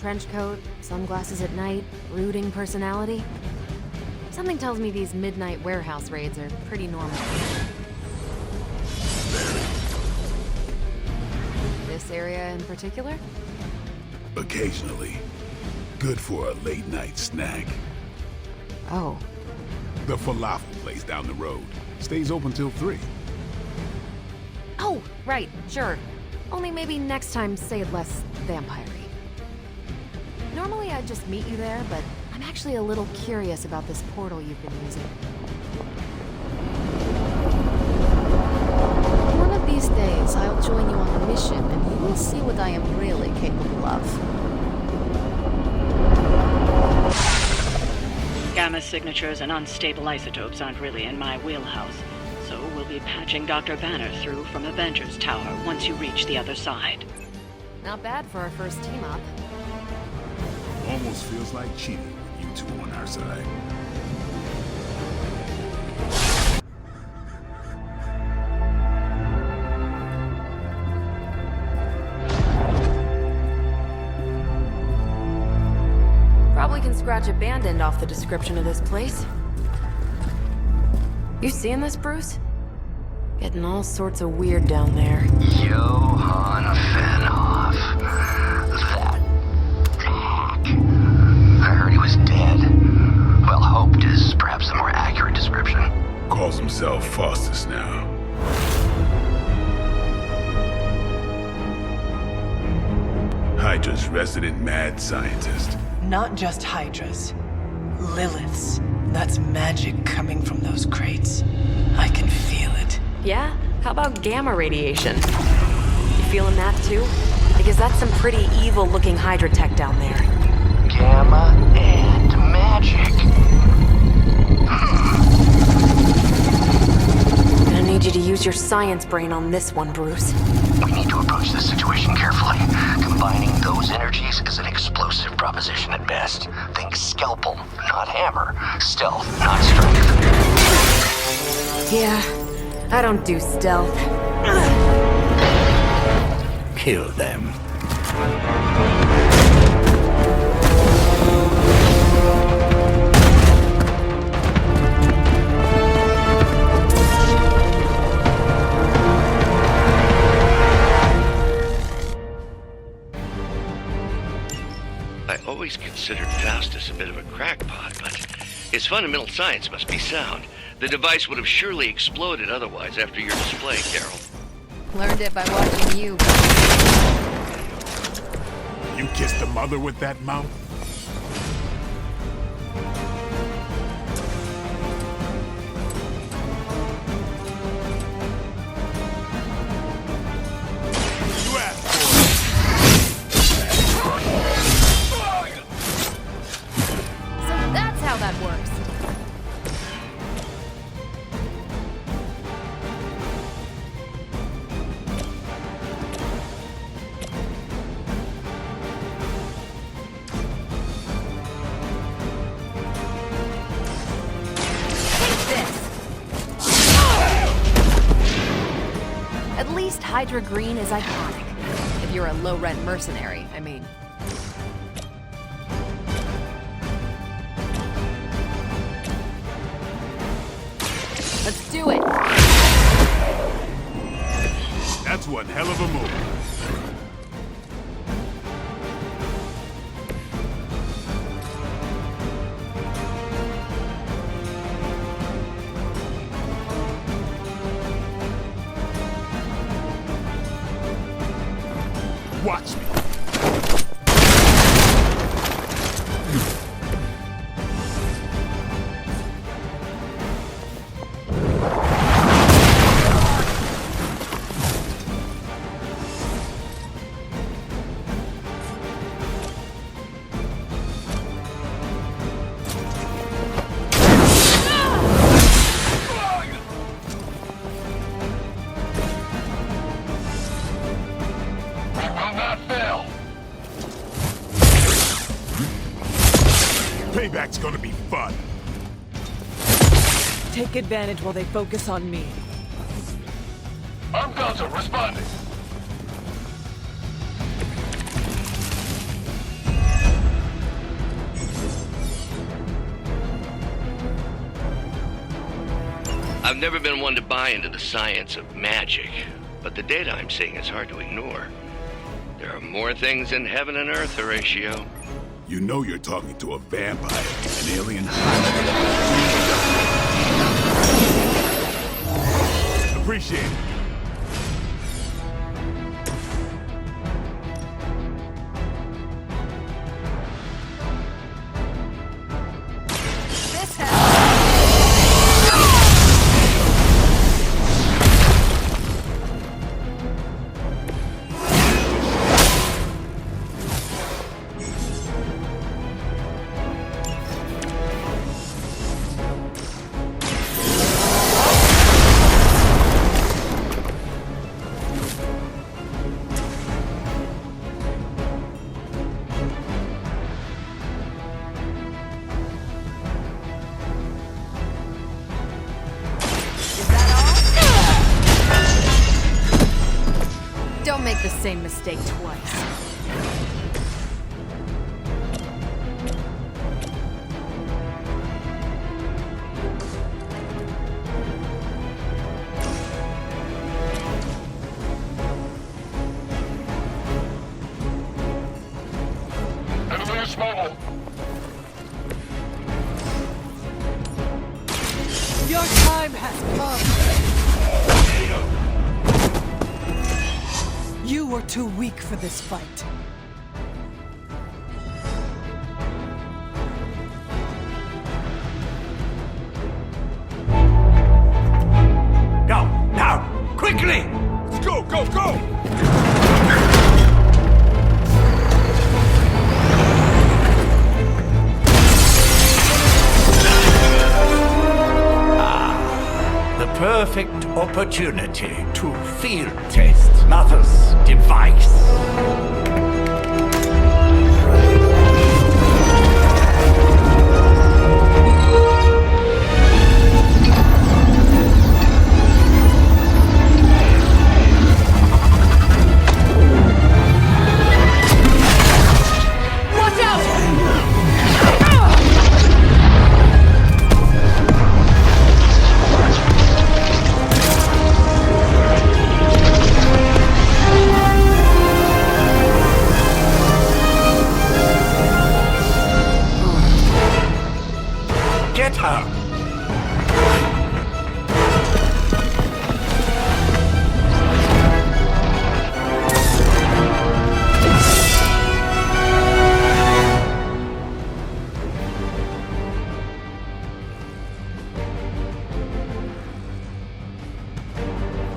trench coat, sunglasses at night, brooding personality. Something tells me these midnight warehouse raids are pretty normal. This area in particular? Occasionally. Good for a late night snack. Oh. The falafel place down the road. Stays open till 3. Oh, right, sure. Only maybe next time say it less vampire-y. Normally I'd just meet you there, but I'm actually a little curious about this portal you've been using. One of these days, I'll join you on a mission, and you will see what I am really capable of. Gamma signatures and unstable isotopes aren't really in my wheelhouse, so we'll be patching Dr. Banner through from Avengers Tower once you reach the other side. Not bad for our first team-up. Almost feels like cheating with you two on our side. Probably can scratch a band end off the description of this place. You seeing this, Bruce? Getting all sorts of weird down there. Johann Fenhoff. That hack. I heard he was dead. Well, hoped is perhaps a more accurate description. Calls himself Faustus now. Hydra's resident mad scientist. Not just Hydras. Liliths. That's magic coming from those crates. I can feel it. Yeah? How about gamma radiation? You feeling that too? Because that's some pretty evil-looking Hydra tech down there. Gamma and magic. Gonna need you to use your science brain on this one, Bruce. We need to approach this situation carefully. Combining those energies is an explosive proposition at best. Think scalpel, not hammer. Stealth, not strength. Yeah, I don't do stealth. Kill them. I always considered Faustus a bit of a crackpot, but his fundamental science must be sound. The device would have surely exploded otherwise after your display, Carol. Learned it by watching you. You kissed the mother with that mouth? You asked for it. So that's how that works. At least Hydra Green is iconic. If you're a low-rent mercenary, I mean. Let's do it! That's one hell of a move. Watch me. Payback's gonna be fun. Take advantage while they focus on me. Armed Gonzo responding. I've never been one to buy into the science of magic, but the data I'm seeing is hard to ignore. There are more things in heaven and earth, Horatio. You know you're talking to a vampire, an alien hybrid. Appreciate it. Don't make the same mistake twice. Enemy mobile. Your time has come. You were too weak for this fight. Go, now, quickly! Let's go, go, go! The perfect opportunity to field test Mother's device. Watch out! Get her!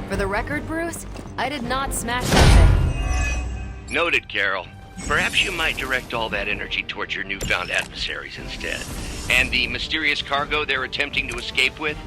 For the record, Bruce, I did not smash that thing. Noted, Carol. Perhaps you might direct all that energy towards your newfound adversaries instead. And the mysterious cargo they're attempting to escape with?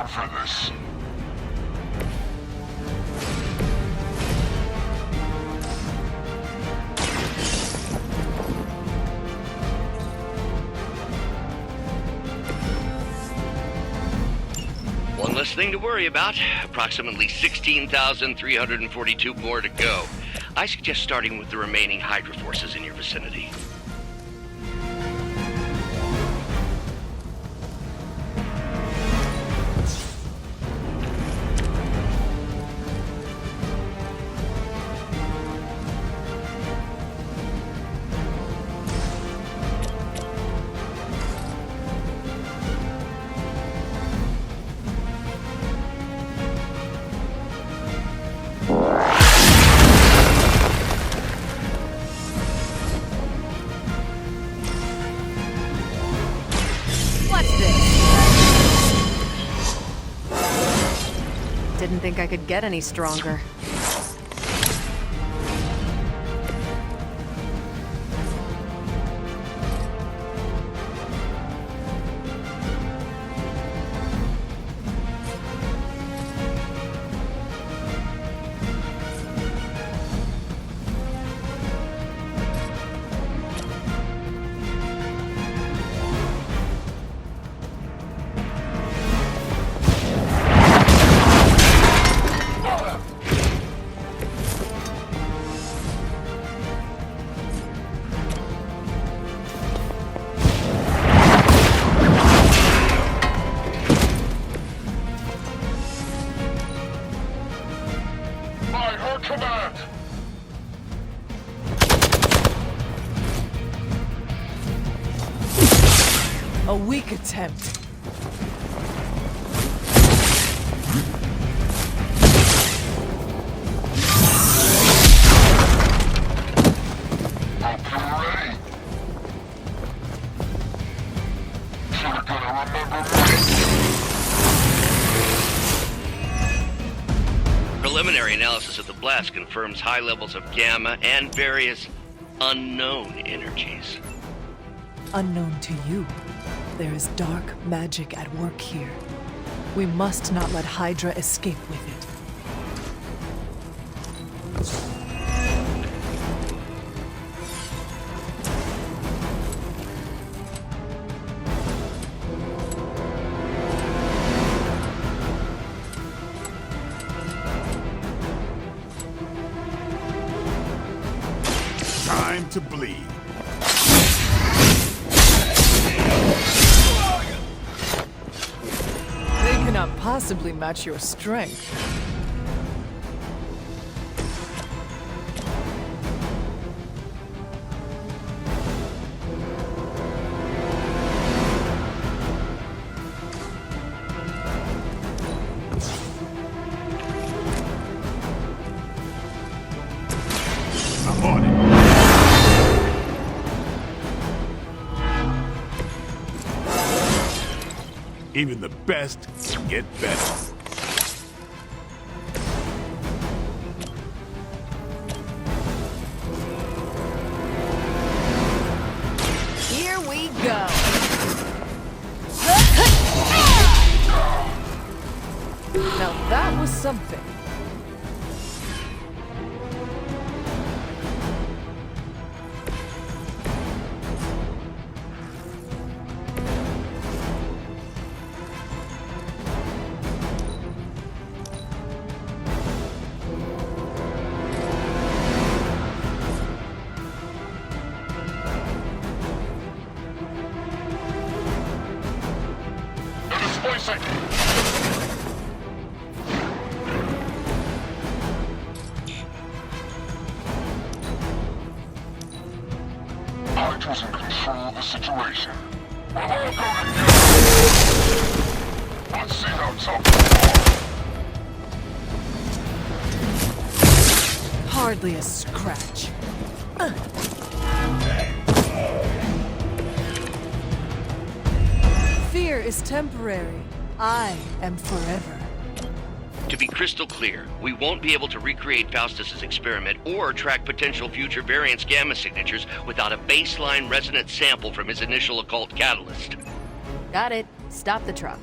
For this. One less thing to worry about. Approximately 16,342 more to go. I suggest starting with the remaining Hydra forces in your vicinity. Didn't think I could get any stronger. A weak attempt. Preliminary analysis of the blast confirms high levels of gamma and various unknown energies. Unknown to you, there is dark magic at work here. We must not let Hydra escape with it. Time to bleed. They cannot possibly match your strength. I'm on it. Even the best get better. Here we go. Now that was something. Hydra's in control of the situation. We're all going to let's see how tough they are. Hardly a scratch. Fear is temporary. I am forever. To be crystal clear, we won't be able to recreate Faustus's experiment or track potential future variance gamma signatures without a baseline resonance sample from his initial occult catalyst. Got it. Stop the truck.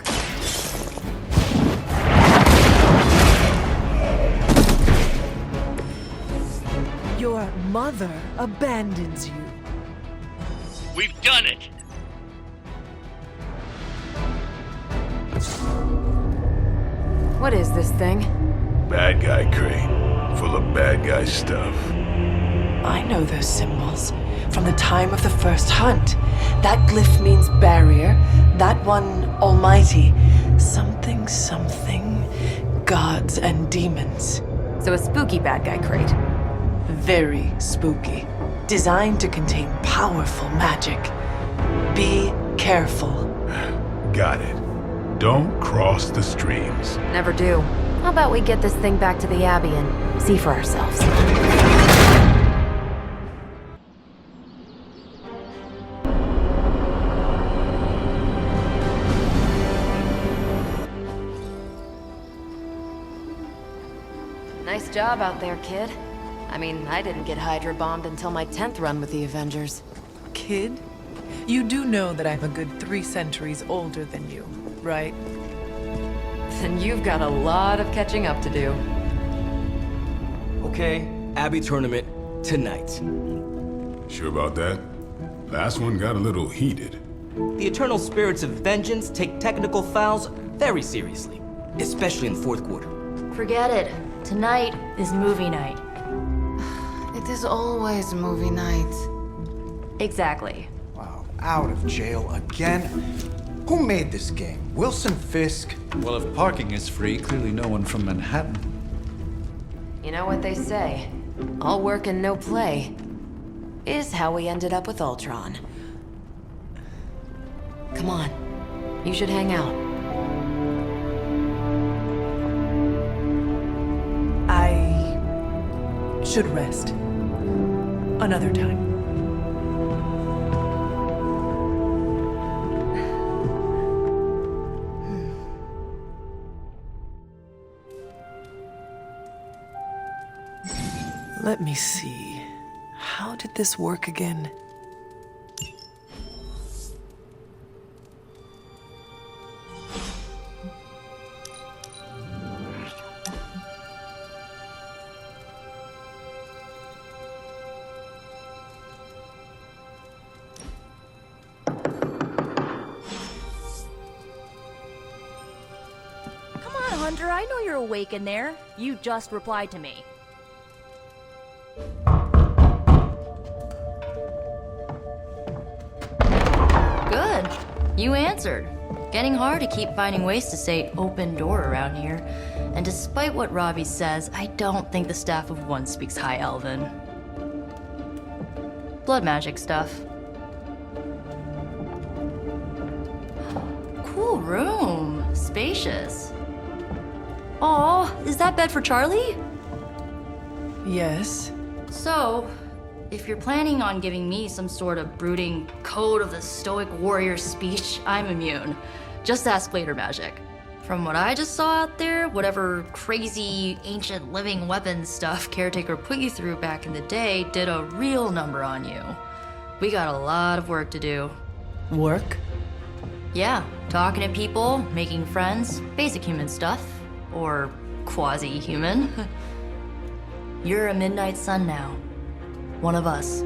Your mother abandons you. We've done it! What is this thing? Bad guy crate. Full of bad guy stuff. I know those symbols from the time of the first hunt. That glyph means barrier, that one almighty. Something, something, gods and demons. So a spooky bad guy crate. Very spooky. Designed to contain powerful magic. Be careful. Got it. Don't cross the streams. Never do. How about we get this thing back to the Abbey and see for ourselves? Nice job out there, kid. I mean, I didn't get Hydra bombed until my 10th run with the Avengers. Kid, you do know that I'm a good 3 centuries older than you, right? Then you've got a lot of catching up to do. Okay, Abbey tournament tonight. Sure about that? Last one got a little heated. The eternal spirits of vengeance take technical fouls very seriously, especially in the fourth quarter. Forget it. Tonight is movie night. It is always movie night. Exactly. Wow, out of jail again? Who made this game? Wilson Fisk? Well, if parking is free, clearly no one from Manhattan. You know what they say? All work and no play is how we ended up with Ultron. Come on. You should hang out. I should rest. Another time. Let me see. How did this work again? Come on, Hunter, I know you're awake in there. You just replied to me. Good. You answered. Getting hard to keep finding ways to say open door around here. And despite what Robbie says, I don't think the staff of one speaks High Elven. Blood magic stuff. Cool room. Spacious. Aw, is that bed for Charlie? Yes. So, if you're planning on giving me some sort of brooding code of the stoic warrior speech, I'm immune. Just ask later magic. From what I just saw out there, whatever crazy ancient living weapons stuff Caretaker put you through back in the day did a real number on you. We got a lot of work to do. Work? Yeah, talking to people, making friends, basic human stuff. Or quasi-human. You're a midnight sun now. One of us.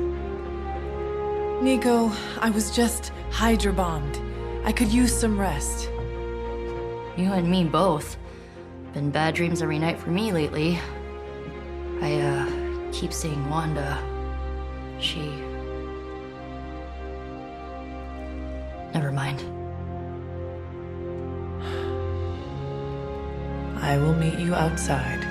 Nico, I was just Hydra bombed. I could use some rest. You and me both. Been bad dreams every night for me lately. I keep seeing Wanda. She... Never mind. I will meet you outside.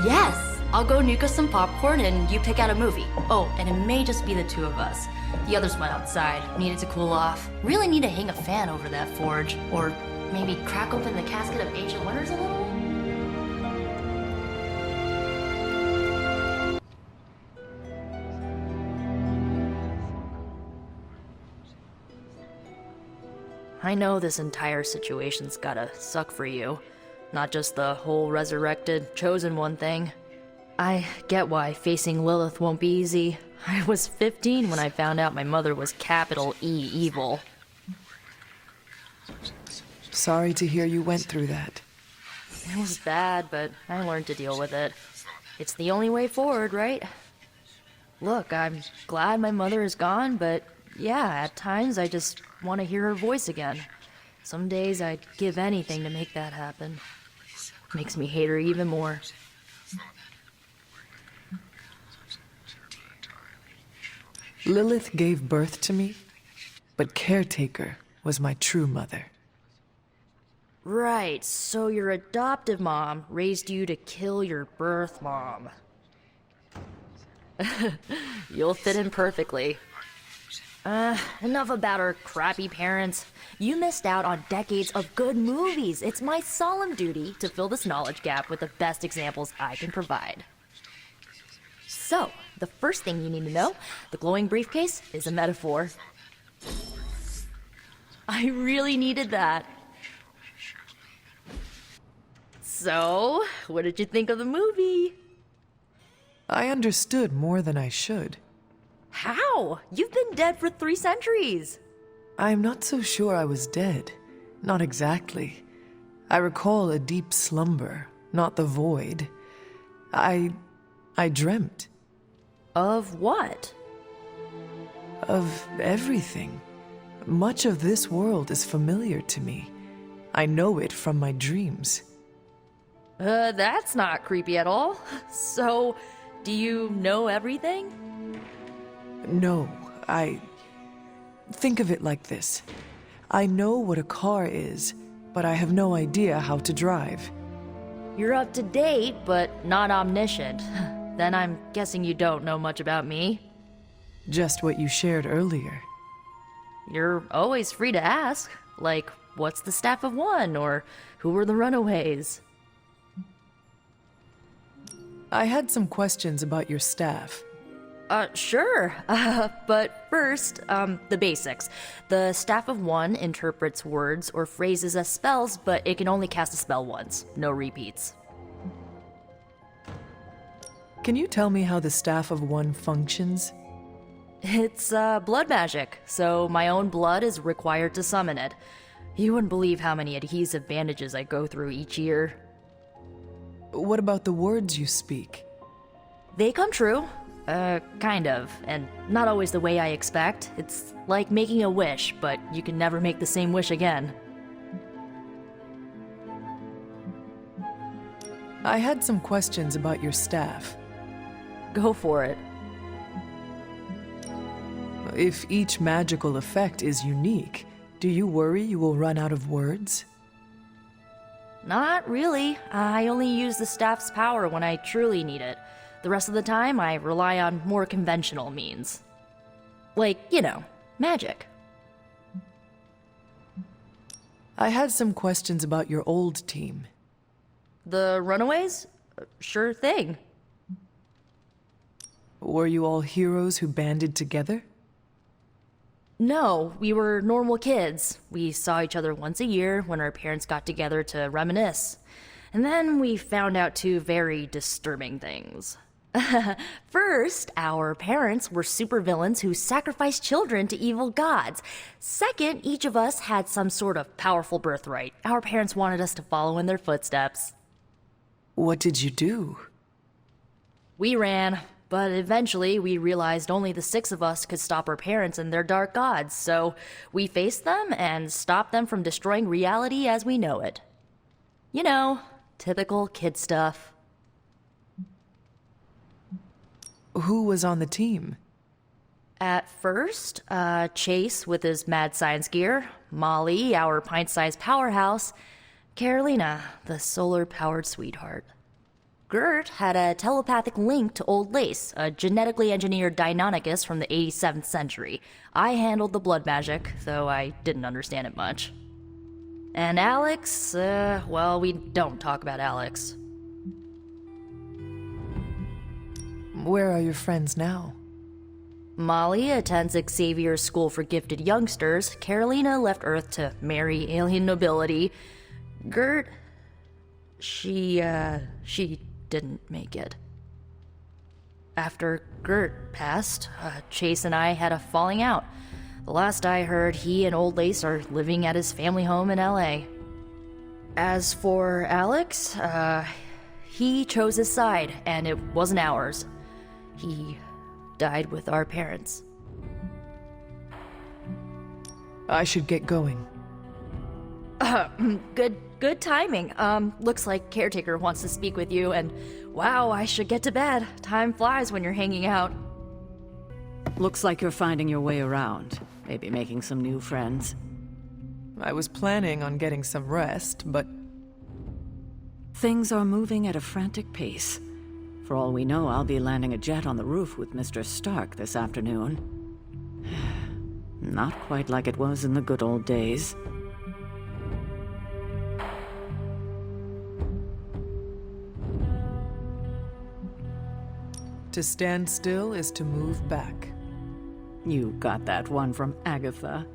Yes! I'll go nuke us some popcorn and you pick out a movie. Oh, and it may just be the two of us. The others went outside, needed to cool off. Really need to hang a fan over that forge. Or maybe crack open the casket of ancient wonders a little? I know this entire situation's gotta suck for you. Not just the whole resurrected, chosen one thing. I get why facing Lilith won't be easy. I was 15 when I found out my mother was capital E evil. Sorry to hear you went through that. It was bad, but I learned to deal with it. It's the only way forward, right? Look, I'm glad my mother is gone, but yeah, at times I just want to hear her voice again. Some days I'd give anything to make that happen. Makes me hate her even more. Lilith gave birth to me, but Caretaker was my true mother. Right, so your adoptive mom raised you to kill your birth mom. You'll fit in perfectly. Enough about our crappy parents. You missed out on decades of good movies. It's my solemn duty to fill this knowledge gap with the best examples I can provide. So, the first thing you need to know, the glowing briefcase is a metaphor. I really needed that. So, what did you think of the movie? I understood more than I should. How? You've been dead for 3 centuries. I'm not so sure I was dead. Not exactly. I recall a deep slumber, not the void. I dreamt. Of what? Of everything. Much of this world is familiar to me. I know it from my dreams. That's not creepy at all. So, do you know everything? No, Think of it like this. I know what a car is, but I have no idea how to drive. You're up to date, but not omniscient. Then I'm guessing you don't know much about me. Just what you shared earlier. you're always free to ask. Like, what's the Staff of One, or who were the runaways? I had some questions about your staff. Sure. But first, the basics. The Staff of One interprets words or phrases as spells, but it can only cast a spell once. No repeats. Can you tell me how the Staff of One functions? It's, blood magic, so my own blood is required to summon it. You wouldn't believe how many adhesive bandages I go through each year. What about the words you speak? They come true. Kind of, and not always the way I expect. It's like making a wish, but you can never make the same wish again. I had some questions about your staff. Go for it. If each magical effect is unique, do you worry you will run out of words? Not really. I only use the staff's power when I truly need it. The rest of the time, I rely on more conventional means. Like, you know, magic. I had some questions about your old team. The runaways? Sure thing. Were you all heroes who banded together? No, we were normal kids. We saw each other once a year when our parents got together to reminisce. And then we found out two very disturbing things. First, our parents were supervillains who sacrificed children to evil gods. Second, each of us had some sort of powerful birthright. Our parents wanted us to follow in their footsteps. What did you do? We ran, but eventually we realized only the 6 of us could stop our parents and their dark gods, so we faced them and stopped them from destroying reality as we know it. You know, typical kid stuff. Who was on the team? At first, Chase with his mad science gear, Molly, our pint-sized powerhouse, Carolina, the solar-powered sweetheart. Gert had a telepathic link to Old Lace, a genetically engineered Deinonychus from the 87th century. I handled the blood magic, though I didn't understand it much. And Alex, well, we don't talk about Alex. Where are your friends now? Molly attends Xavier's School for Gifted Youngsters. Carolina left Earth to marry alien nobility. Gert... She didn't make it. After Gert passed, Chase and I had a falling out. The last I heard, he and Old Lace are living at his family home in LA. As for Alex, he chose his side, and it wasn't ours. He died with our parents. I should get going. Good timing. Looks like Caretaker wants to speak with you, and wow, I should get to bed. Time flies when you're hanging out. Looks like you're finding your way around. Maybe making some new friends. I was planning on getting some rest, but... Things are moving at a frantic pace. For all we know, I'll be landing a jet on the roof with Mr. Stark this afternoon. Not quite like it was in the good old days. To stand still is to move back. You got that one from Agatha.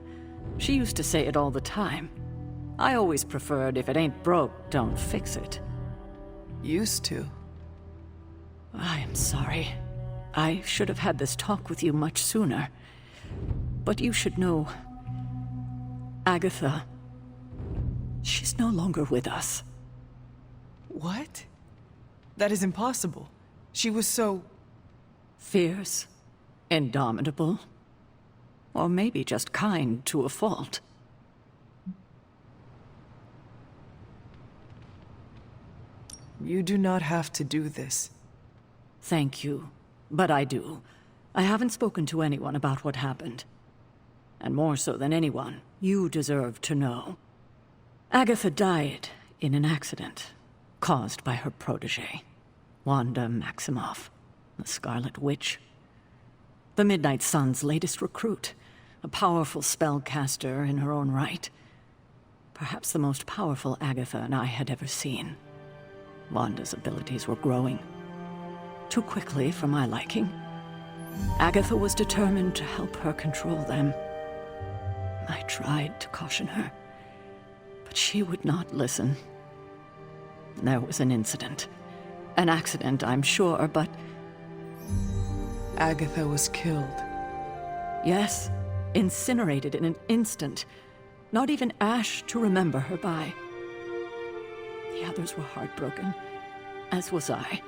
She used to say it all the time. I always preferred if it ain't broke, don't fix it. Used to. I am sorry. I should have had this talk with you much sooner. But you should know... Agatha... She's no longer with us. What? That is impossible. She was so... Fierce, indomitable, or maybe just kind to a fault. You do not have to do this. Thank you, but I do. I haven't spoken to anyone about what happened. And more so than anyone, you deserve to know. Agatha died in an accident caused by her protege, Wanda Maximoff. The Scarlet Witch. The Midnight Sun's latest recruit. a powerful spellcaster in her own right. Perhaps the most powerful Agatha and I had ever seen. Wanda's abilities were growing. Too quickly for my liking. Agatha was determined to help her control them. I tried to caution her, but she would not listen. There was an incident. An accident, I'm sure, but... Agatha was killed. Yes, incinerated in an instant. Not even ash to remember her by. The others were heartbroken, as was I.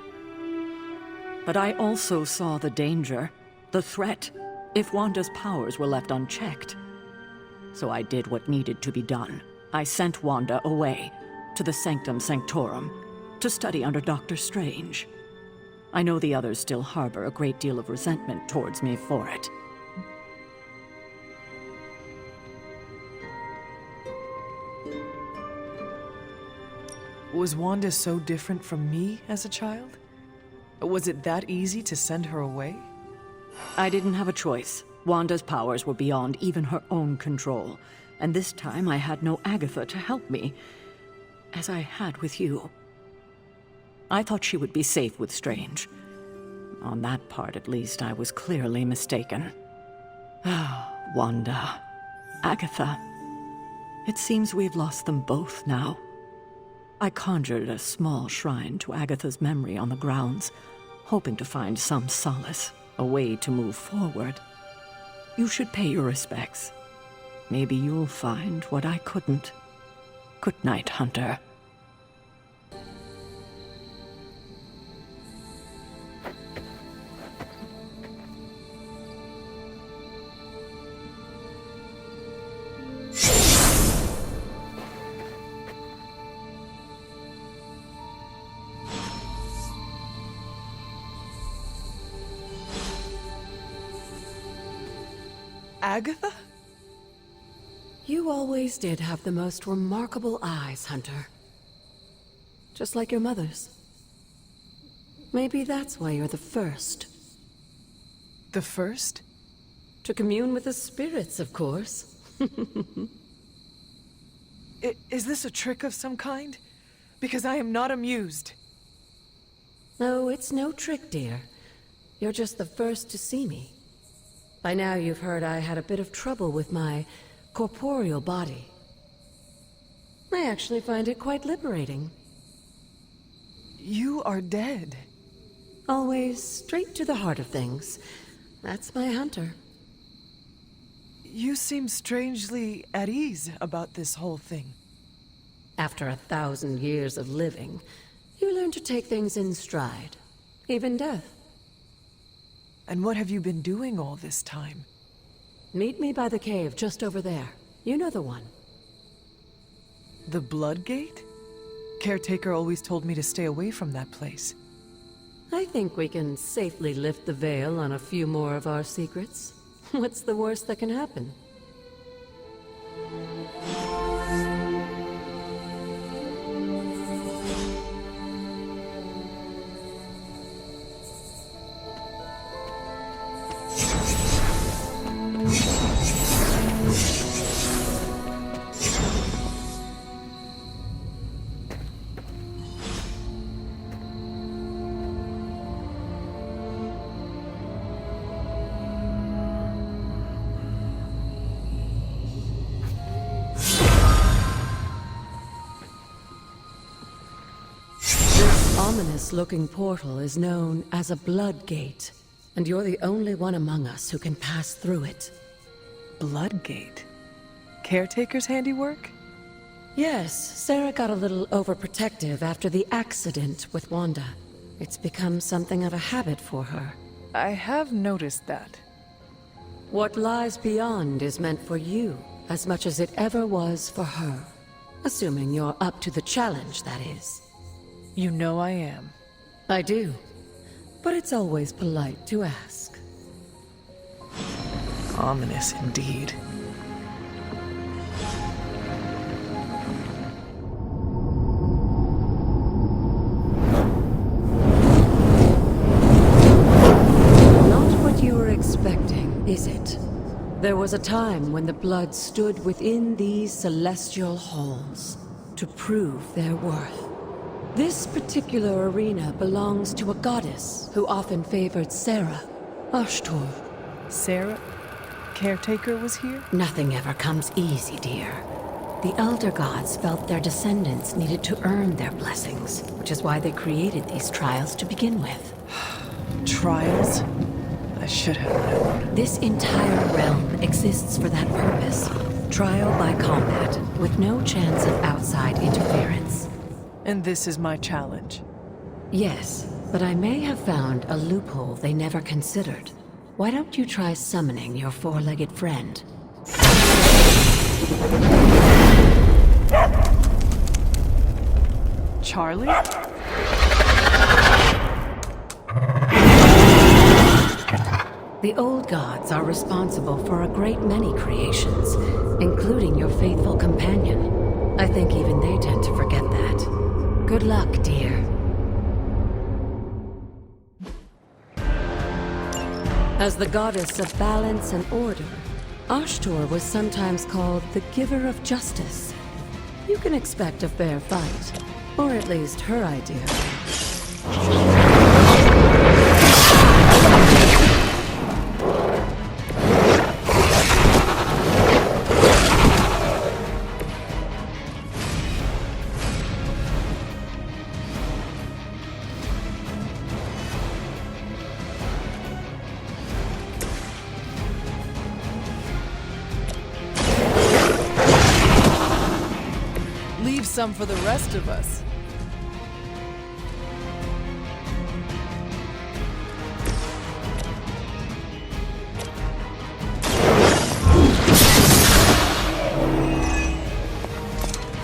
But I also saw the danger, the threat, if Wanda's powers were left unchecked. So I did what needed to be done. I sent Wanda away, to the Sanctum Sanctorum, to study under Dr. Strange. I know the others still harbor a great deal of resentment towards me for it. Was Wanda so different from me as a child? Was it that easy to send her away? I didn't have a choice. Wanda's powers were beyond even her own control, and this time I had no Agatha to help me, as I had with you. I thought she would be safe with Strange. On that part, at least, I was clearly mistaken. Ah, Wanda. Agatha. It seems we've lost them both now. I conjured a small shrine to Agatha's memory on the grounds, hoping to find some solace, a way to move forward. You should pay your respects. Maybe you'll find what I couldn't. Good night, Hunter. Agatha? You always did have the most remarkable eyes, Hunter. Just like your mother's. Maybe that's why you're the first. The first? To commune with the spirits, of course. Is this a trick of some kind? Because I am not amused. No, it's no trick, dear. You're just the first to see me. By now you've heard I had a bit of trouble with my corporeal body. I actually find it quite liberating. You are dead. Always straight to the heart of things. That's my Hunter. You seem strangely at ease about this whole thing. After 1,000 years of living, you learn to take things in stride. Even death. And what have you been doing all this time? Meet me by the cave just over there. You know the one. The Blood Gate? Caretaker always told me to stay away from that place. I think we can safely lift the veil on a few more of our secrets. What's the worst that can happen? Ominous-looking portal is known as a Blood Gate, and you're the only one among us who can pass through it. Blood Gate? Caretaker's handiwork? Yes, Sarah got a little overprotective after the accident with Wanda. It's become something of a habit for her. I have noticed that. What lies beyond is meant for you, as much as it ever was for her. Assuming you're up to the challenge, that is. You know I am. I do. But it's always polite to ask. Ominous indeed. Not what you were expecting, is it? There was a time when the blood stood within these celestial halls to prove their worth. This particular arena belongs to a goddess who often favored Sarah, Ashtor. Sarah? Caretaker was here? Nothing ever comes easy, dear. The Elder Gods felt their descendants needed to earn their blessings, which is why they created these trials to begin with. Trials? I should have known. This entire realm exists for that purpose. Trial by combat, with no chance of outside interference. And this is my challenge? Yes, but I may have found a loophole they never considered. Why don't you try summoning your four-legged friend? Charlie? The old gods are responsible for a great many creations, including your faithful companion. I think even they tend to forget that. Good luck, dear. As the goddess of balance and order, Ashtor was sometimes called the giver of justice. You can expect a fair fight, or at least her idea. Some for the rest of us.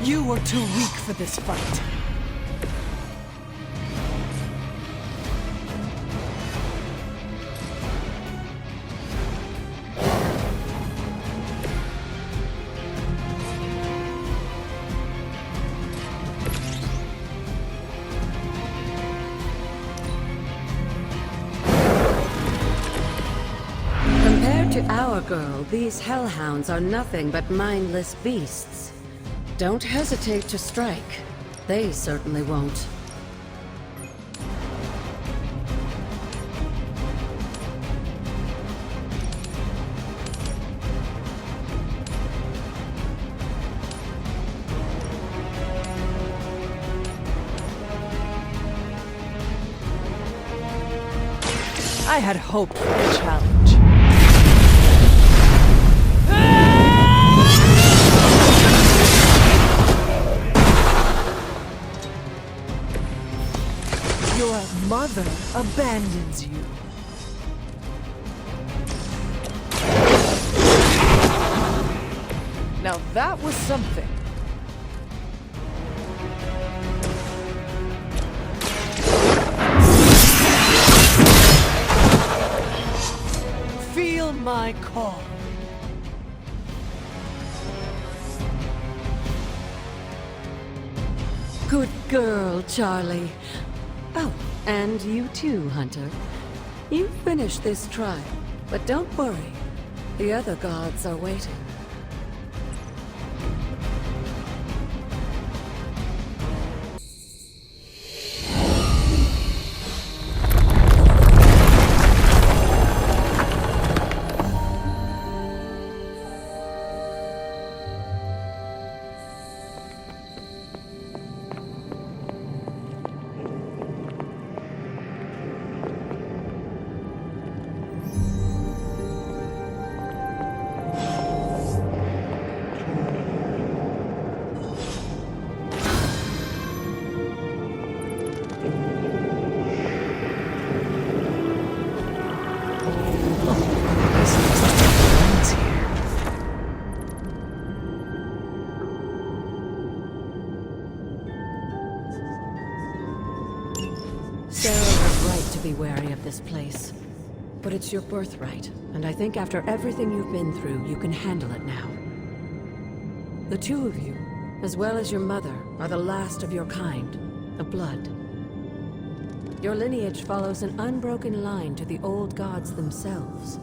You were too weak for this fight. To our girl, these hellhounds are nothing but mindless beasts. Don't hesitate to strike. They certainly won't. I had hoped for a challenge. Your mother abandons you. Now that was something. Feel my call. Good girl, Charlie. Oh, and you too, Hunter. You finished this trial, but don't worry. The other gods are waiting. Be wary of this place. But it's your birthright, and I think after everything you've been through, you can handle it now. The two of you, as well as your mother, are the last of your kind, of blood. Your lineage follows an unbroken line to the old gods themselves.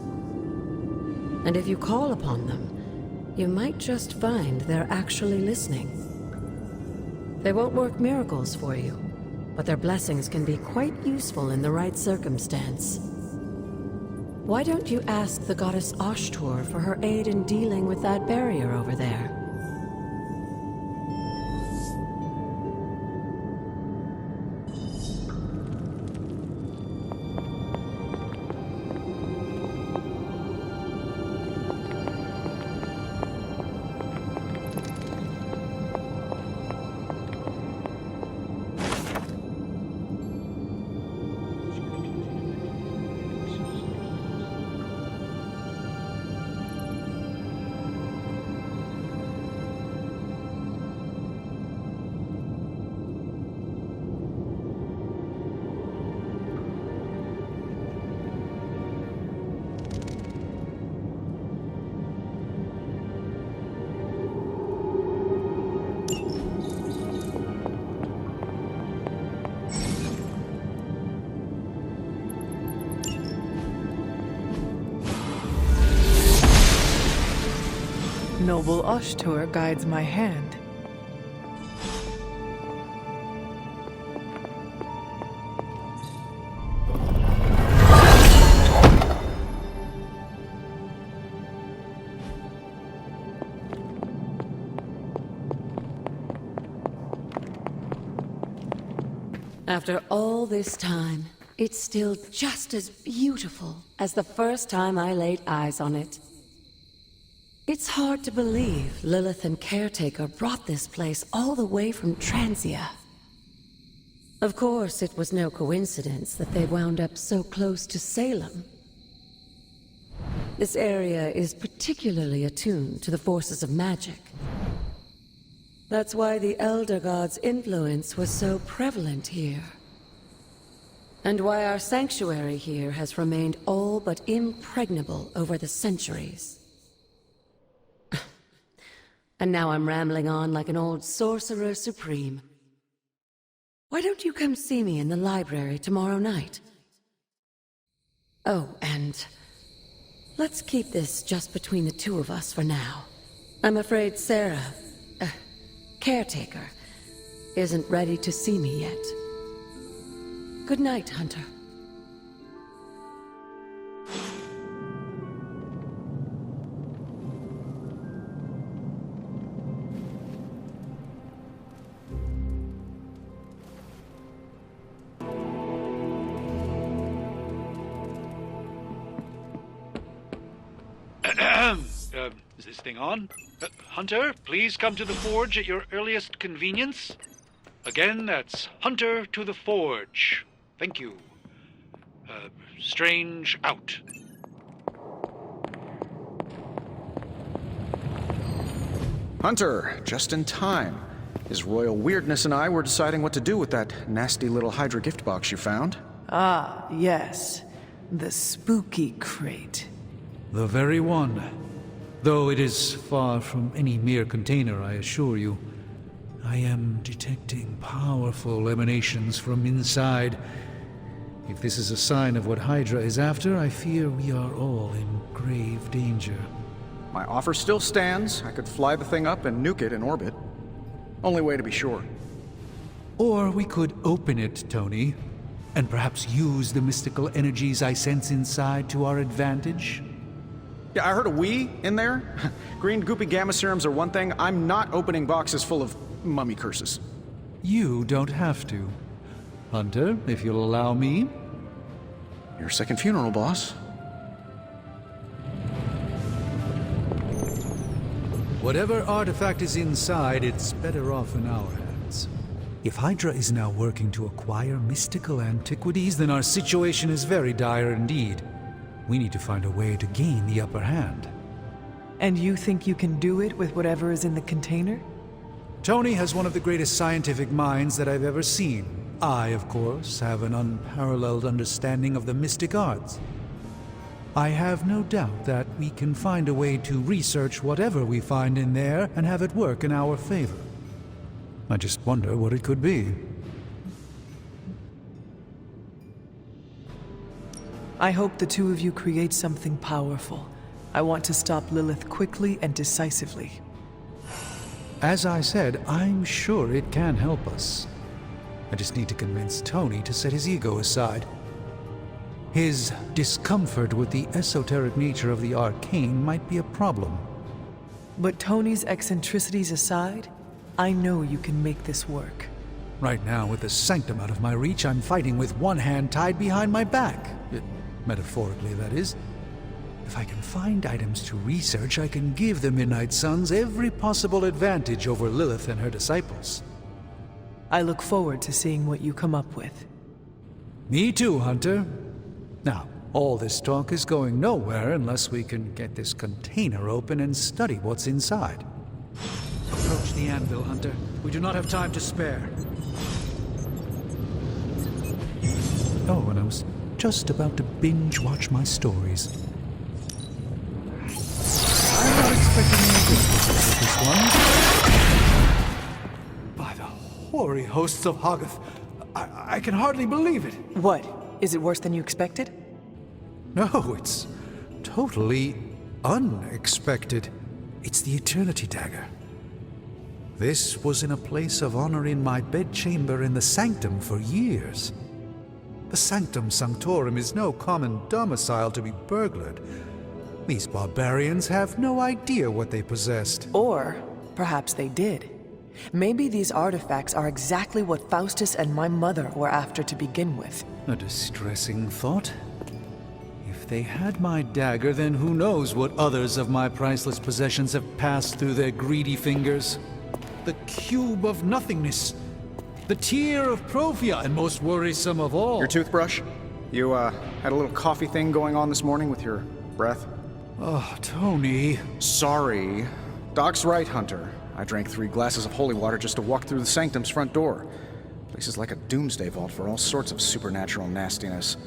And if you call upon them, you might just find they're actually listening. They won't work miracles for you, but their blessings can be quite useful in the right circumstance. Why don't you ask the goddess Ashtur for her aid in dealing with that barrier over there? Noble Ashtur guides my hand. After all this time, it's still just as beautiful as the first time I laid eyes on it. It's hard to believe Lilith and Caretaker brought this place all the way from Transia. Of course, it was no coincidence that they wound up so close to Salem. This area is particularly attuned to the forces of magic. That's why the Elder God's influence was so prevalent here. And why our sanctuary here has remained all but impregnable over the centuries. And now I'm rambling on like an old sorcerer supreme. Why don't you come see me in the library tomorrow night? Oh, and let's keep this just between the two of us for now. I'm afraid Sarah, Caretaker, isn't ready to see me yet. Good night, Hunter. Is this thing on? Hunter, please come to the forge at your earliest convenience. Again, that's Hunter to the forge. Thank you. Strange out. Hunter, just in time. His royal weirdness and I were deciding what to do with that nasty little Hydra gift box you found. Ah, yes. The spooky crate. The very one. Though it is far from any mere container, I assure you. I am detecting powerful emanations from inside. If this is a sign of what Hydra is after, I fear we are all in grave danger. My offer still stands. I could fly the thing up and nuke it in orbit. Only way to be sure. Or we could open it, Tony, and perhaps use the mystical energies I sense inside to our advantage. Yeah, I heard a we in there. Green goopy gamma serums are one thing. I'm not opening boxes full of mummy curses. You don't have to. Hunter, if you'll allow me. Your second funeral, boss. Whatever artifact is inside, it's better off in our hands. If Hydra is now working to acquire mystical antiquities, then our situation is very dire indeed. We need to find a way to gain the upper hand. And you think you can do it with whatever is in the container? Tony has one of the greatest scientific minds that I've ever seen. I, of course, have an unparalleled understanding of the mystic arts. I have no doubt that we can find a way to research whatever we find in there and have it work in our favor. I just wonder what it could be. I hope the two of you create something powerful. I want to stop Lilith quickly and decisively. As I said, I'm sure it can help us. I just need to convince Tony to set his ego aside. His discomfort with the esoteric nature of the arcane might be a problem. But Tony's eccentricities aside, I know you can make this work. Right now, with the sanctum out of my reach, I'm fighting with one hand tied behind my back. Metaphorically, that is. If I can find items to research, I can give the Midnight Suns every possible advantage over Lilith and her disciples. I look forward to seeing what you come up with. Me too, Hunter. Now, all this talk is going nowhere unless we can get this container open and study what's inside. Approach the anvil, Hunter. We do not have time to spare. Oh, and I was just about to binge-watch my stories. I'm not expecting any difficulties with this one. By the hoary hosts of Hoggoth, I can hardly believe it. What? Is it worse than you expected? No, it's totally unexpected. It's the Eternity Dagger. This was in a place of honor in my bedchamber in the Sanctum for years. The Sanctum Sanctorum is no common domicile to be burglared. These barbarians have no idea what they possessed. Or perhaps they did. Maybe these artifacts are exactly what Faustus and my mother were after to begin with. A distressing thought. If they had my dagger, then who knows what others of my priceless possessions have passed through their greedy fingers. The cube of nothingness. The tear of Profia, and most worrisome of all. Your toothbrush? You, had a little coffee thing going on this morning with your breath? Oh, Tony. Sorry. Doc's right, Hunter. I drank 3 glasses of holy water just to walk through the Sanctum's front door. Place is like a doomsday vault for all sorts of supernatural nastiness.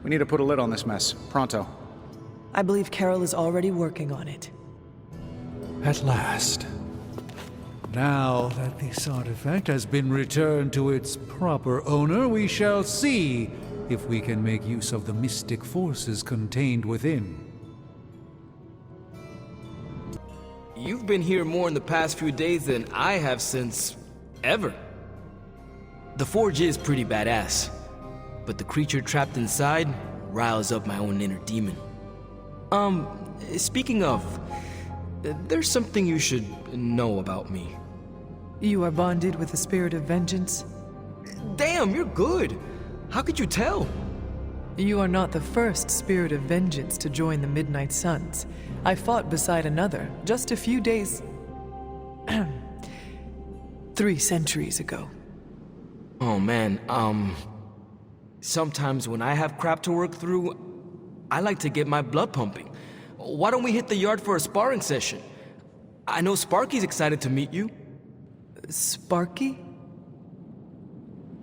We need to put a lid on this mess. Pronto. I believe Carol is already working on it. At last. Now that this artifact has been returned to its proper owner, we shall see if we can make use of the mystic forces contained within. You've been here more in the past few days than I have since ever. The forge is pretty badass, but the creature trapped inside riles up my own inner demon. Speaking of, there's something you should know about me. You are bonded with the spirit of vengeance? Damn, you're good. How could you tell? You are not the first spirit of vengeance to join the Midnight Suns. I fought beside another just a few days... 3 centuries ago. Oh man, sometimes when I have crap to work through, I like to get my blood pumping. Why don't we hit the yard for a sparring session? I know Sparky's excited to meet you. Sparky?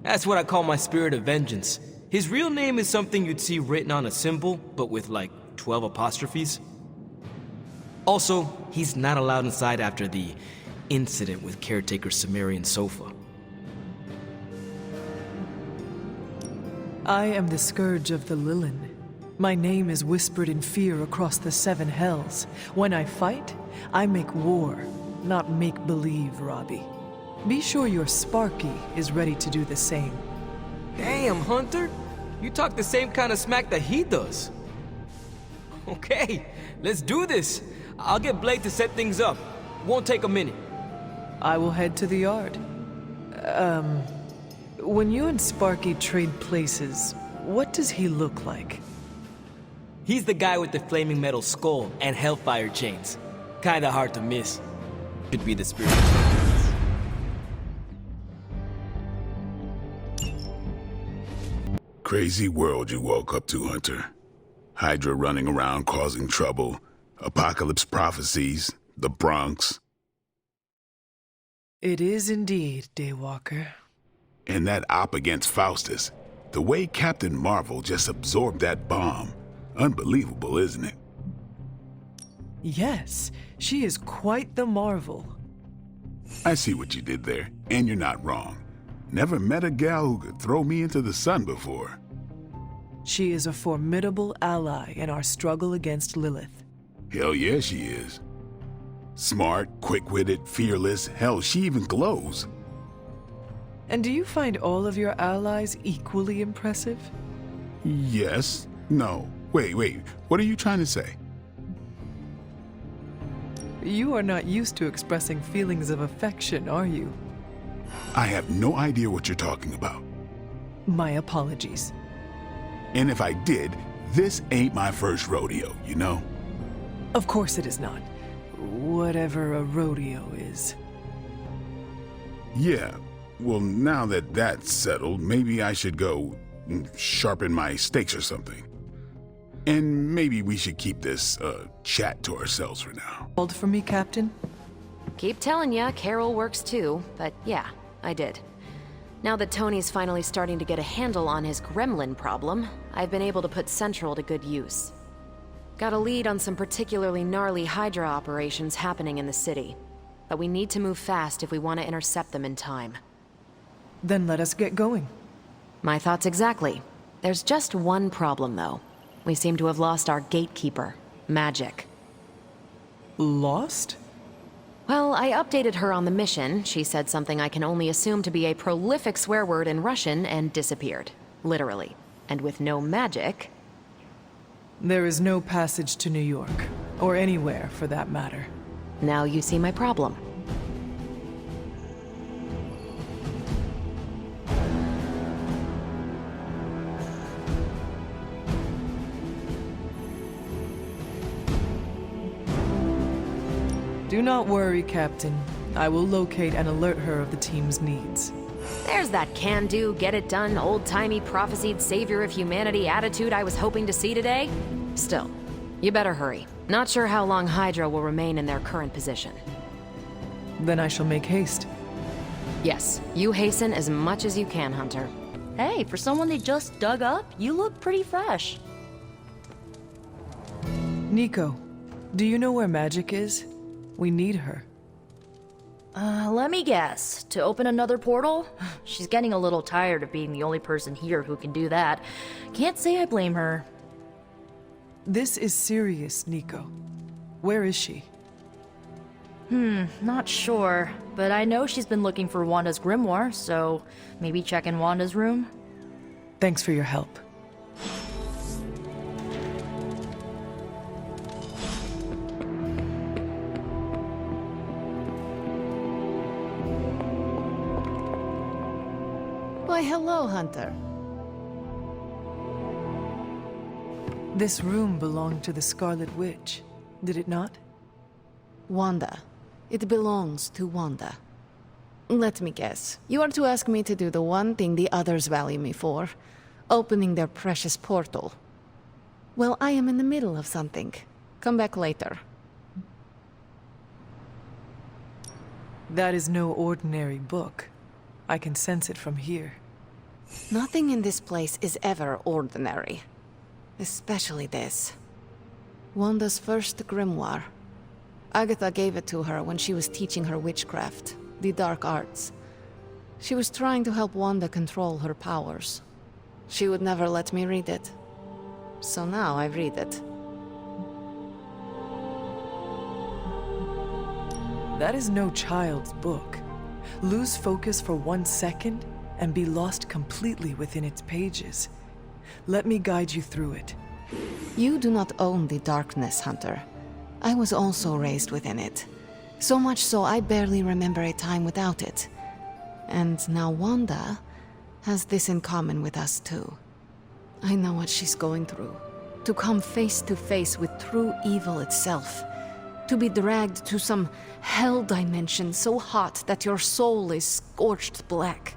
That's what I call my spirit of vengeance. His real name is something you'd see written on a symbol, but with like 12 apostrophes. Also, he's not allowed inside after the incident with caretaker Sumerian Sofa. I am the scourge of the Lilith. My name is whispered in fear across the 7 hells. When I fight, I make war, not make-believe, Robbie. Be sure your Sparky is ready to do the same. Damn, Hunter! You talk the same kind of smack that he does. Okay, let's do this. I'll get Blade to set things up. Won't take a minute. I will head to the yard. When you and Sparky trade places, what does he look like? He's the guy with the flaming metal skull and hellfire chains. Kinda hard to miss. Could be the spirit. Crazy world you woke up to, Hunter. Hydra running around causing trouble, apocalypse prophecies, the Bronx. It is indeed, Daywalker. And that op against Faustus. The way Captain Marvel just absorbed that bomb. Unbelievable, isn't it? Yes, she is quite the marvel. I see what you did there, and you're not wrong. Never met a gal who could throw me into the sun before. She is a formidable ally in our struggle against Lilith. Hell yeah, she is. Smart, quick-witted, fearless, hell, she even glows. And do you find all of your allies equally impressive? Yes. No. Wait, what are you trying to say? You are not used to expressing feelings of affection, are you? I have no idea what you're talking about. My apologies. And if I did, this ain't my first rodeo, you know? Of course it is not. Whatever a rodeo is. Yeah. Well, now that that's settled, maybe I should go sharpen my stakes or something. And maybe we should keep this chat to ourselves for now. Hold for me, Captain? Keep telling ya, Carol works too, but yeah, I did. Now that Tony's finally starting to get a handle on his gremlin problem, I've been able to put Central to good use. Got a lead on some particularly gnarly Hydra operations happening in the city. But we need to move fast if we want to intercept them in time. Then let us get going. My thoughts exactly. There's just one problem, though. We seem to have lost our gatekeeper, Magic. Lost? Well, I updated her on the mission. She said something I can only assume to be a prolific swear word in Russian and disappeared. Literally. And with no magic... There is no passage to New York. Or anywhere, for that matter. Now you see my problem. Do not worry, Captain. I will locate and alert her of the team's needs. There's that can-do, get-it-done, old-timey prophesied savior of humanity attitude I was hoping to see today. Still, you better hurry. Not sure how long Hydra will remain in their current position. Then I shall make haste. Yes, you hasten as much as you can, Hunter. Hey, for someone they just dug up, you look pretty fresh. Nico, do you know where Magic is? We need her. Let me guess. To open another portal? She's getting a little tired of being the only person here who can do that. Can't say I blame her. This is serious, Nico. Where is she? Not sure. But I know she's been looking for Wanda's grimoire, so maybe check in Wanda's room? Thanks for your help. Why, hello, Hunter. This room belonged to the Scarlet Witch, did it not? Wanda. It belongs to Wanda. Let me guess. You are to ask me to do the one thing the others value me for. Opening their precious portal. Well, I am in the middle of something. Come back later. That is no ordinary book. I can sense it from here. Nothing in this place is ever ordinary. Especially this. Wanda's first grimoire. Agatha gave it to her when she was teaching her witchcraft, the dark arts. She was trying to help Wanda control her powers. She would never let me read it. So now I read it. That is no child's book. Lose focus for 1 second and be lost completely within its pages. Let me guide you through it. You do not own the darkness, Hunter. I was also raised within it. So much so I barely remember a time without it. And now Wanda has this in common with us too. I know what she's going through. To come face to face with true evil itself. To be dragged to some hell dimension so hot that your soul is scorched black.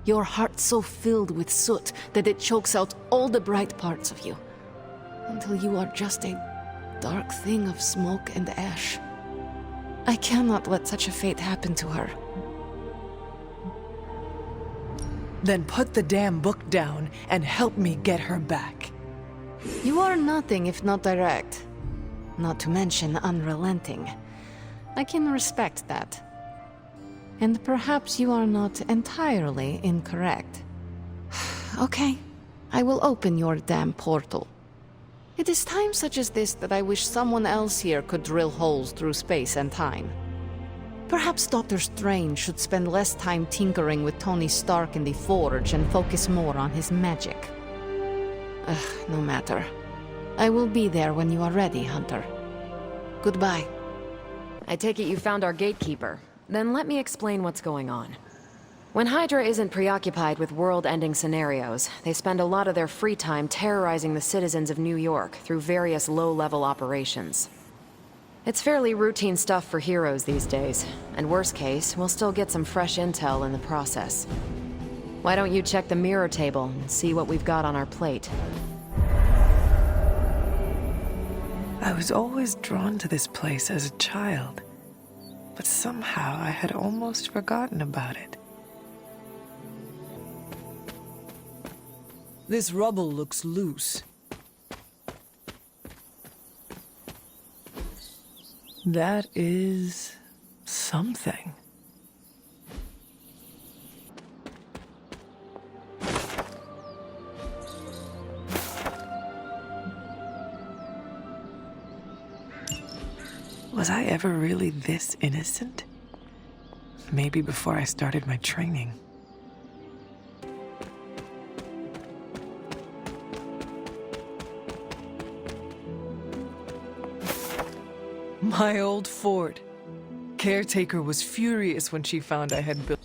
Your heart so filled with soot that it chokes out all the bright parts of you. Until you are just a dark thing of smoke and ash. I cannot let such a fate happen to her. Then put the damn book down and help me get her back. You are nothing if not direct. Not to mention unrelenting. I can respect that. And perhaps you are not entirely incorrect. Okay, I will open your damn portal. It is times such as this that I wish someone else here could drill holes through space and time. Perhaps Doctor Strange should spend less time tinkering with Tony Stark in the Forge and focus more on his magic. No matter. I will be there when you are ready, Hunter. Goodbye. I take it you found our gatekeeper. Then let me explain what's going on. When Hydra isn't preoccupied with world-ending scenarios, they spend a lot of their free time terrorizing the citizens of New York through various low-level operations. It's fairly routine stuff for heroes these days, and worst case, we'll still get some fresh intel in the process. Why don't you check the mirror table and see what we've got on our plate? I was always drawn to this place as a child, but somehow I had almost forgotten about it. This rubble looks loose. That is something. Was I ever really this innocent? Maybe before I started my training. My old fort. Caretaker was furious when she found I had built.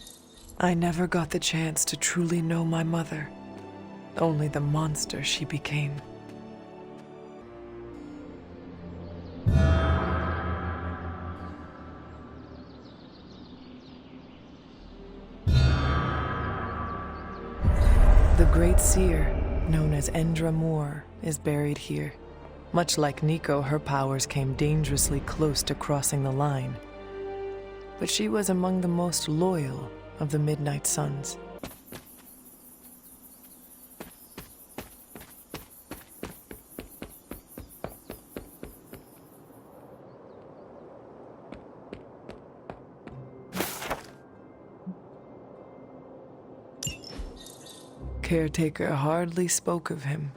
I never got the chance to truly know my mother. Only the monster she became. The Great Seer, known as Endra Moore, is buried here. Much like Nico, her powers came dangerously close to crossing the line. But she was among the most loyal of the Midnight Suns. Caretaker hardly spoke of him.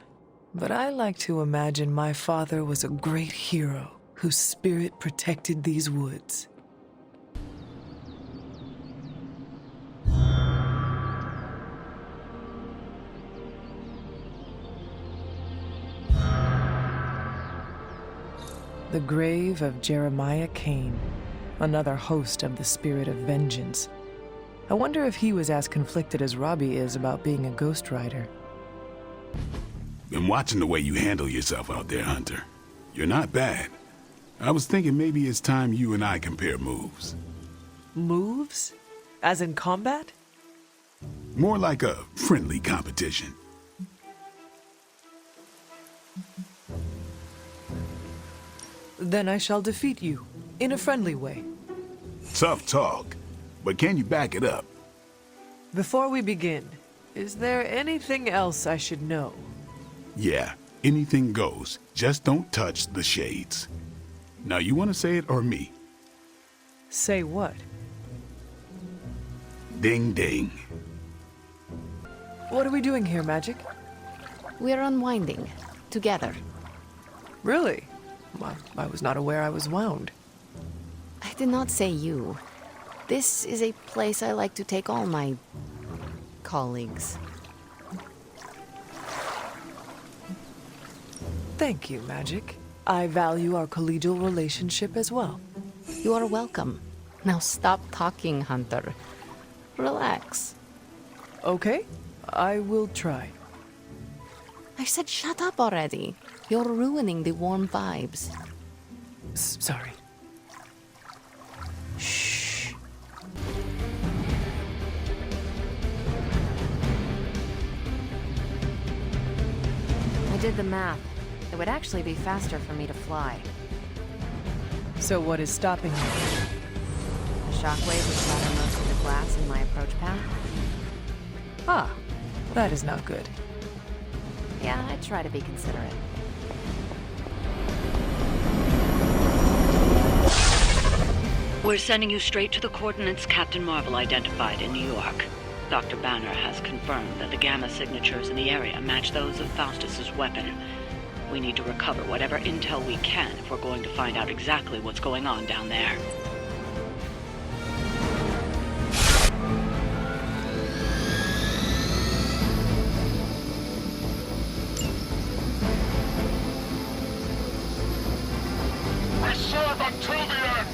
But I like to imagine my father was a great hero whose spirit protected these woods. The grave of Jeremiah Kane, another host of the spirit of vengeance. I wonder if he was as conflicted as Robbie is about being a Ghost Rider. Been watching the way you handle yourself out there, Hunter. You're not bad. I was thinking maybe it's time you and I compare moves. Moves? As in combat? More like a friendly competition. Then I shall defeat you, in a friendly way. Tough talk, but can you back it up? Before we begin, is there anything else I should know? Yeah, anything goes. Just don't touch the shades. Now, you want to say it or me? Say what? Ding ding. What are we doing here, Magic? We're unwinding. Together. Really? Well, I was not aware I was wound. I did not say you. This is a place I like to take all my colleagues. Thank you, Magic. I value our collegial relationship as well. You are welcome. Now stop talking, Hunter. Relax. Okay, I will try. I said shut up already. You're ruining the warm vibes. Sorry. Shh. I did the math. It would actually be faster for me to fly. So what is stopping you? A shockwave would shatter most of the glass in my approach path. Ah, that is not good. Yeah, I try to be considerate. We're sending you straight to the coordinates Captain Marvel identified in New York. Dr. Banner has confirmed that the gamma signatures in the area match those of Faustus's weapon. We need to recover whatever intel we can if we're going to find out exactly what's going on down there. We serve until the end!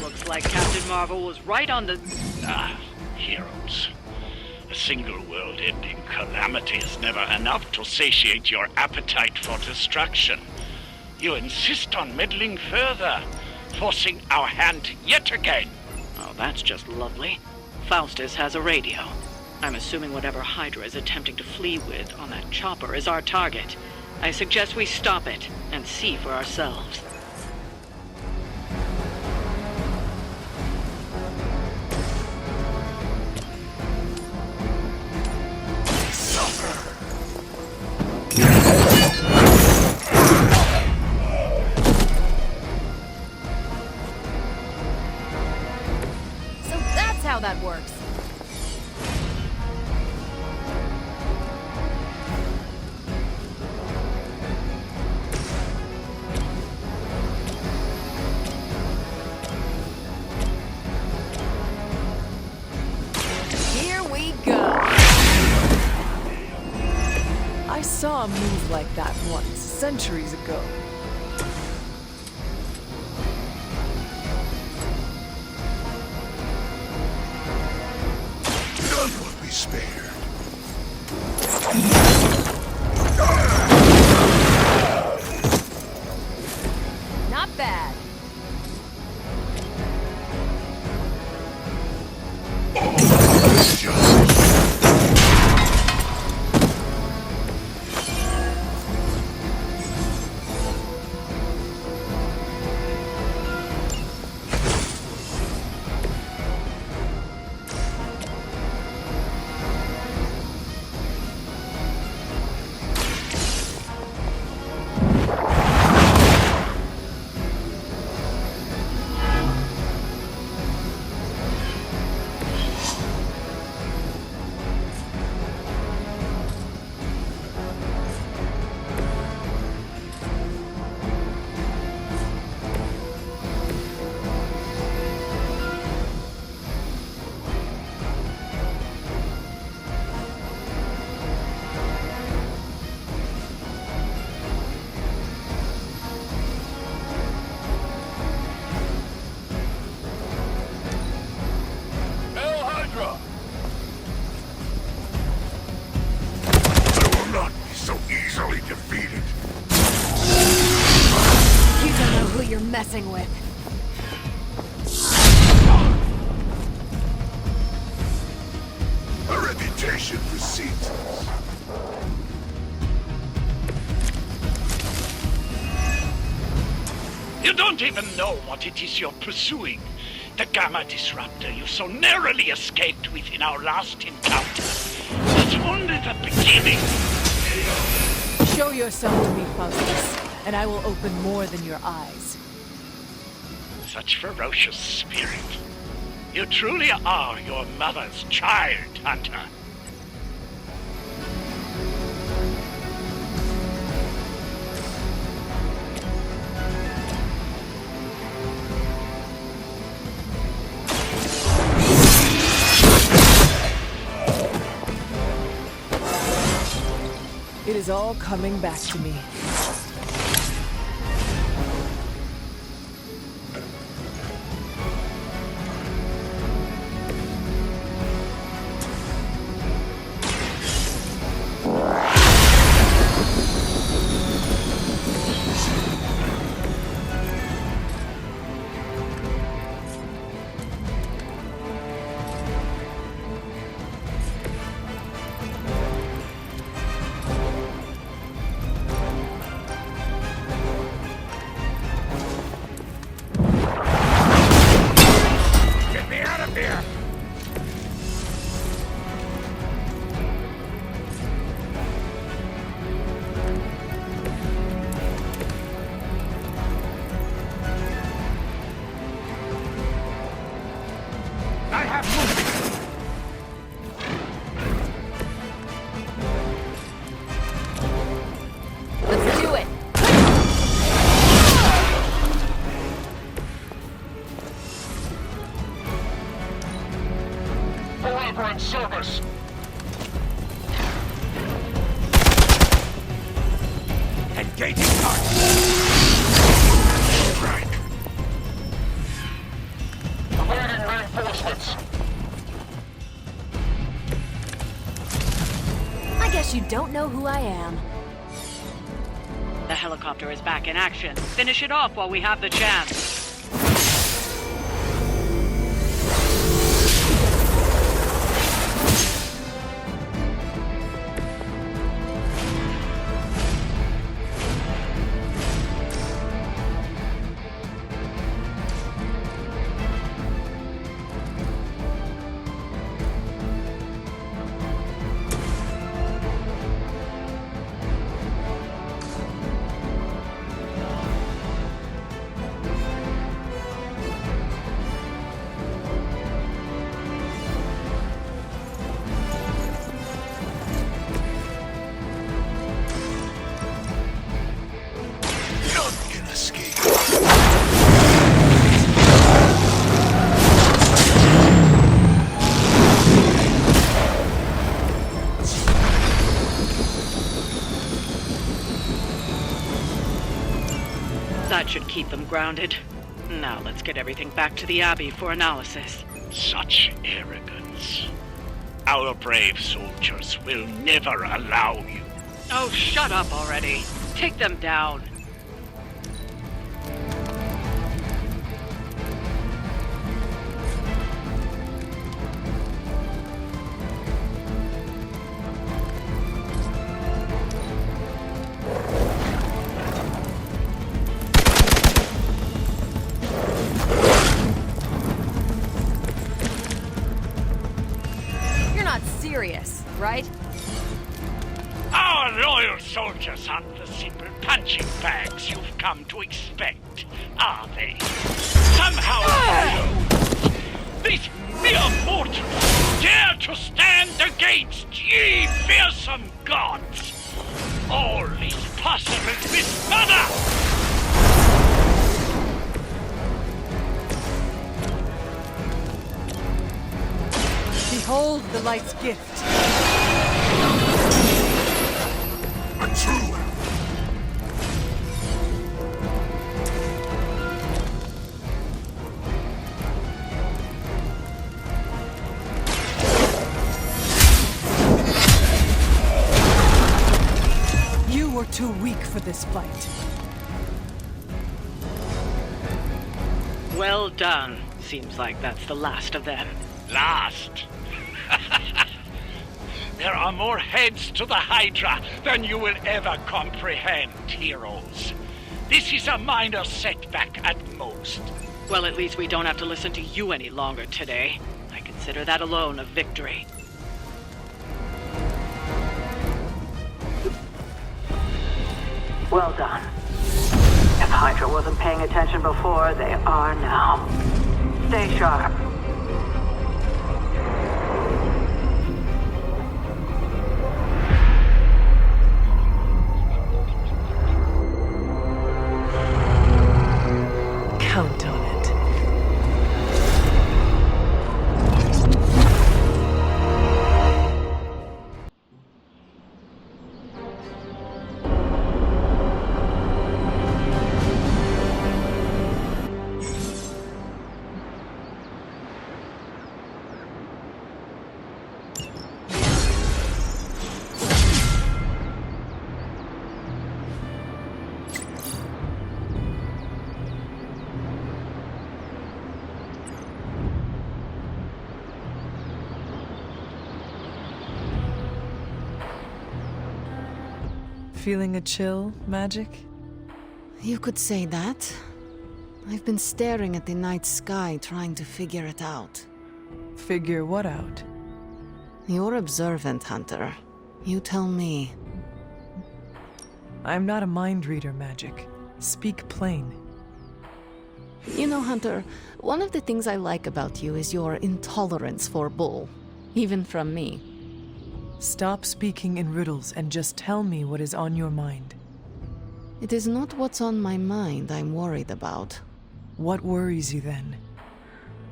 Looks like Captain Marvel was right on the... Heroes. A single world-ending calamity is never enough to satiate your appetite for destruction. You insist on meddling further, forcing our hand yet again. Oh, that's just lovely. Faustus has a radio. I'm assuming whatever Hydra is attempting to flee with on that chopper is our target. I suggest we stop it and see for ourselves. So that's how that works. Here we go. I saw a move like that once, centuries ago. None will be spared. Not bad. Hail Hydra! I will not be so easily defeated. You don't know who you're messing with. A reputation precedes us. You don't even know what it is you're pursuing. The Gamma Disruptor you so narrowly escaped with in our last encounter. It's only the beginning. Show yourself to me, Faustus, and I will open more than your eyes. Such ferocious spirit. You truly are your mother's child, Hunter. It is all coming back to me. don't know who I am. The helicopter is back in action. Finish it off while we have the chance. That should keep them grounded. Now let's get everything back to the Abbey for analysis. Such arrogance. Our brave soldiers will never allow you. Oh, shut up already. Take them down. Serious, right? Our loyal soldiers aren't the simple punching bags you've come to expect, are they? Somehow these mere mortals dare to stand against ye fearsome gods. All is possible with mother! Behold the light's gift. You were too weak for this fight. Well done. Seems like that's the last of them. Last? There are more heads to the Hydra than you will ever comprehend, heroes. This is a minor setback at most. Well, at least we don't have to listen to you any longer today. I consider that alone a victory. Well done. If Hydra wasn't paying attention before, they are now. Stay sharp. Count on it. Feeling a chill, Magic? You could say that. I've been staring at the night sky trying to figure it out. Figure what out? You're observant, Hunter. You tell me. I'm not a mind reader, Magic. Speak plain. You know, Hunter, one of the things I like about you is your intolerance for bull. Even from me. Stop speaking in riddles and just tell me what is on your mind. It is not what's on my mind I'm worried about. What worries you then?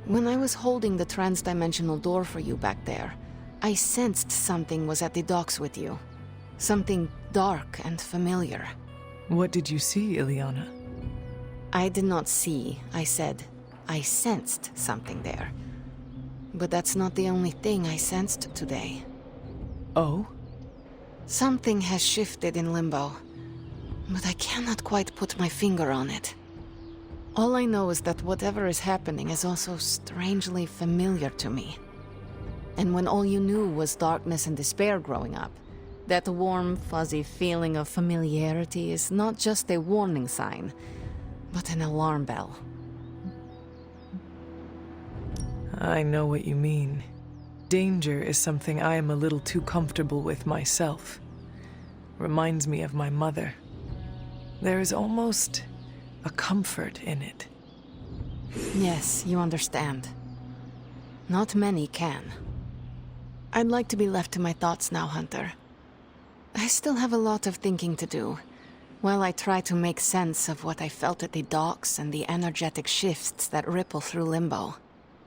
When I was holding the trans-dimensional door for you back there, I sensed something was at the docks with you. Something dark and familiar. What did you see, Ileana? I did not see, I said. I sensed something there. But that's not the only thing I sensed today. Oh? Something has shifted in Limbo, but I cannot quite put my finger on it. All I know is that whatever is happening is also strangely familiar to me. And when all you knew was darkness and despair growing up, that warm, fuzzy feeling of familiarity is not just a warning sign, but an alarm bell. I know what you mean. Danger is something I am a little too comfortable with myself. Reminds me of my mother. There is almost a comfort in it. Yes, you understand. Not many can. I'd like to be left to my thoughts now, Hunter. I still have a lot of thinking to do, while I try to make sense of what I felt at the docks and the energetic shifts that ripple through Limbo.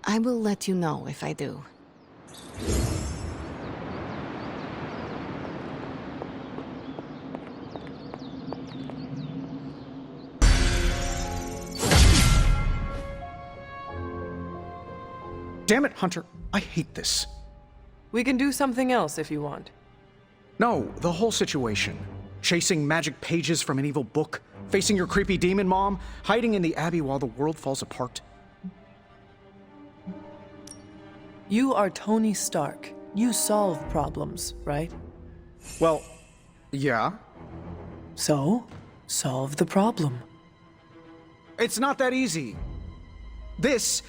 I will let you know if I do. Damn it, Hunter. I hate this. We can do something else if you want. No, the whole situation. Chasing magic pages from an evil book, facing your creepy demon mom, hiding in the Abbey while the world falls apart. You are Tony Stark. You solve problems, right? Well, yeah. So, solve the problem. It's not that easy. This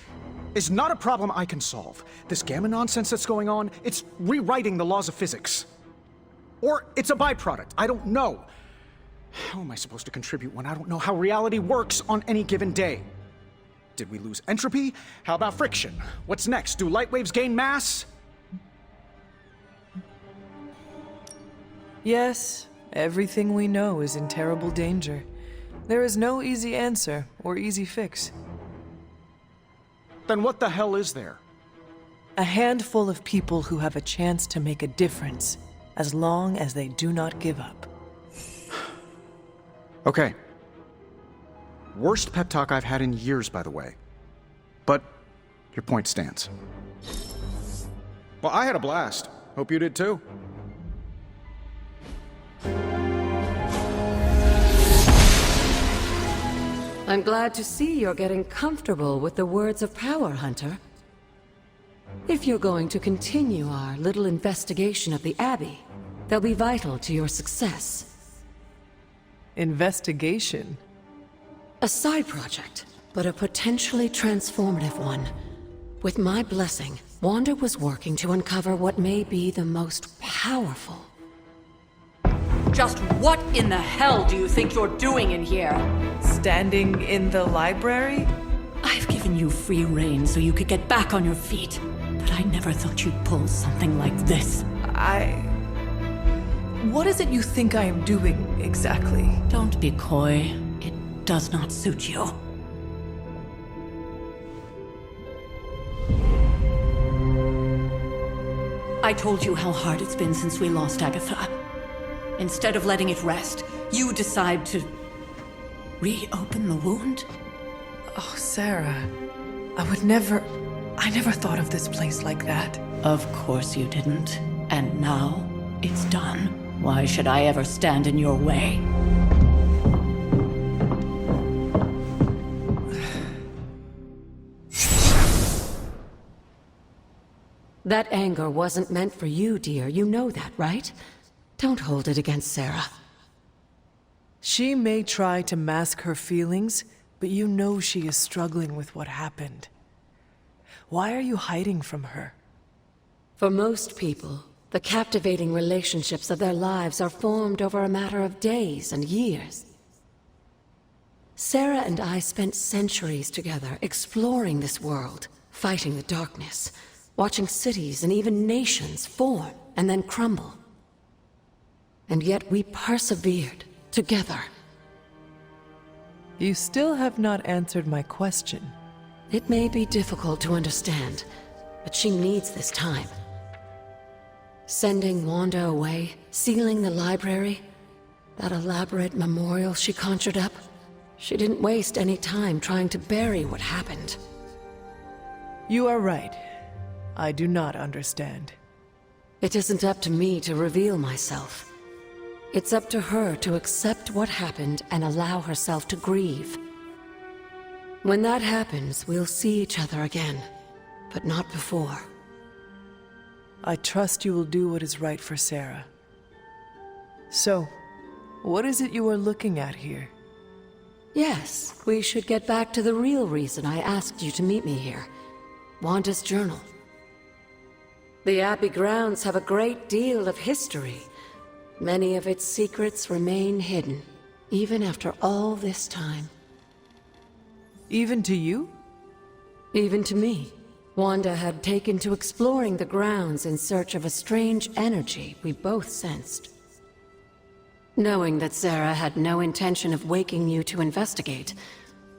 is not a problem I can solve. This gamma nonsense that's going on, it's rewriting the laws of physics. Or it's a byproduct. I don't know. How am I supposed to contribute when I don't know how reality works on any given day? Did we lose entropy? How about friction? What's next? Do light waves gain mass? Yes, everything we know is in terrible danger. There is no easy answer or easy fix. Then what the hell is there? A handful of people who have a chance to make a difference, as long as they do not give up. Okay. Worst pep talk I've had in years, by the way. But your point stands. Well, I had a blast. Hope you did too. I'm glad to see you're getting comfortable with the words of power, Hunter. If you're going to continue our little investigation of the Abbey, they'll be vital to your success. Investigation? A side project, but a potentially transformative one. With my blessing, Wanda was working to uncover what may be the most powerful. Just what in the hell do you think you're doing in here? Standing in the library? I've given you free rein so you could get back on your feet, but I never thought you'd pull something like this. What is it you think I am doing, exactly? Don't be coy. It does not suit you. I told you how hard it's been since we lost Agatha. Instead of letting it rest, you decide to reopen the wound? Oh, Sarah. I never thought of this place like that. Of course you didn't. And now, it's done. Why should I ever stand in your way? That anger wasn't meant for you, dear. You know that, right? Don't hold it against Sarah. She may try to mask her feelings, but you know she is struggling with what happened. Why are you hiding from her? For most people, the captivating relationships of their lives are formed over a matter of days and years. Sarah and I spent centuries together exploring this world, fighting the darkness, watching cities and even nations form and then crumble. And yet we persevered, together. You still have not answered my question. It may be difficult to understand, but she needs this time. Sending Wanda away, sealing the library, that elaborate memorial she conjured up, she didn't waste any time trying to bury what happened. You are right. I do not understand. It isn't up to me to reveal myself. It's up to her to accept what happened and allow herself to grieve. When that happens, we'll see each other again, but not before. I trust you will do what is right for Sarah. So, what is it you are looking at here? Yes, we should get back to the real reason I asked you to meet me here. Wanda's journal. The Abbey grounds have a great deal of history. Many of its secrets remain hidden, even after all this time. Even to you? Even to me. Wanda had taken to exploring the grounds in search of a strange energy we both sensed. Knowing that Sarah had no intention of waking you to investigate,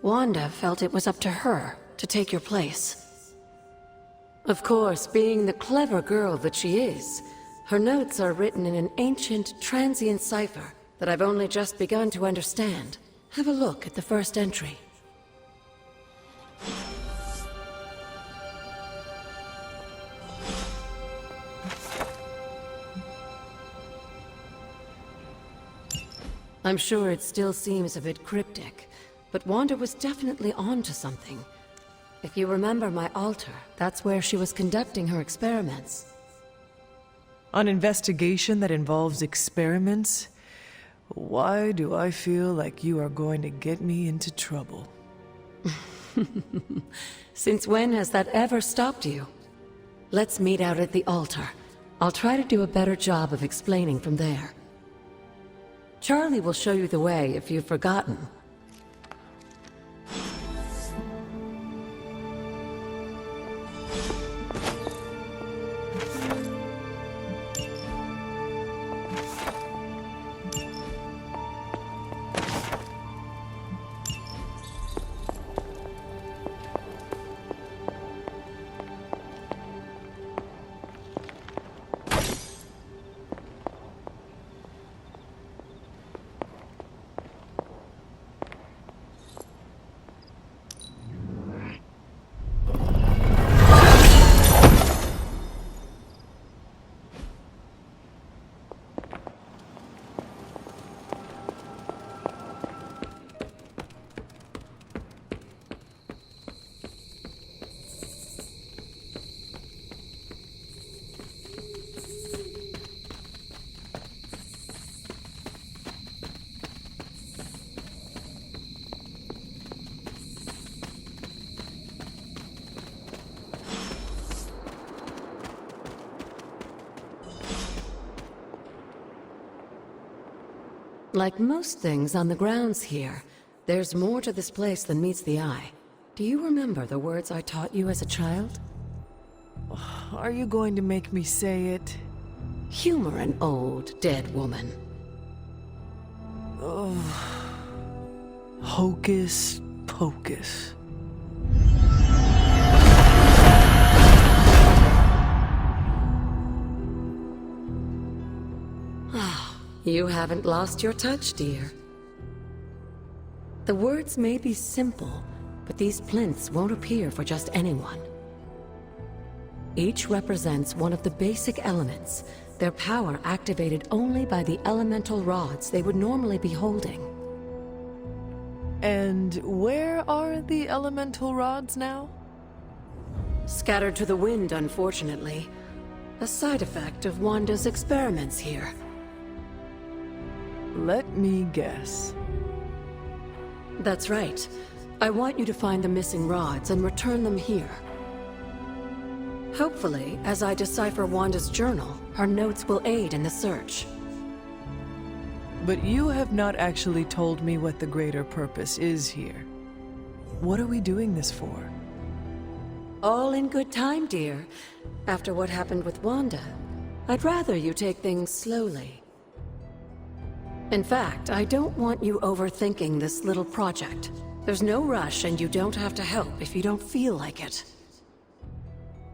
Wanda felt it was up to her to take your place. Of course, being the clever girl that she is, her notes are written in an ancient, transient cipher that I've only just begun to understand. Have a look at the first entry. I'm sure it still seems a bit cryptic, but Wanda was definitely onto something. If you remember my altar, that's where she was conducting her experiments. An investigation that involves experiments? Why do I feel like you are going to get me into trouble? Since when has that ever stopped you? Let's meet out at the altar. I'll try to do a better job of explaining from there. Charlie will show you the way if you've forgotten. Like most things on the grounds here, there's more to this place than meets the eye. Do you remember the words I taught you as a child? Are you going to make me say it? Humor an old, dead woman. Oh. Hocus pocus. You haven't lost your touch, dear. The words may be simple, but these plinths won't appear for just anyone. Each represents one of the basic elements, their power activated only by the elemental rods they would normally be holding. And where are the elemental rods now? Scattered to the wind, unfortunately. A side effect of Wanda's experiments here. Let me guess. That's right. I want you to find the missing rods and return them here. Hopefully, as I decipher Wanda's journal, her notes will aid in the search. But you have not actually told me what the greater purpose is here. What are we doing this for? All in good time, dear. After what happened with Wanda, I'd rather you take things slowly. In fact, I don't want you overthinking this little project. There's no rush and you don't have to help if you don't feel like it.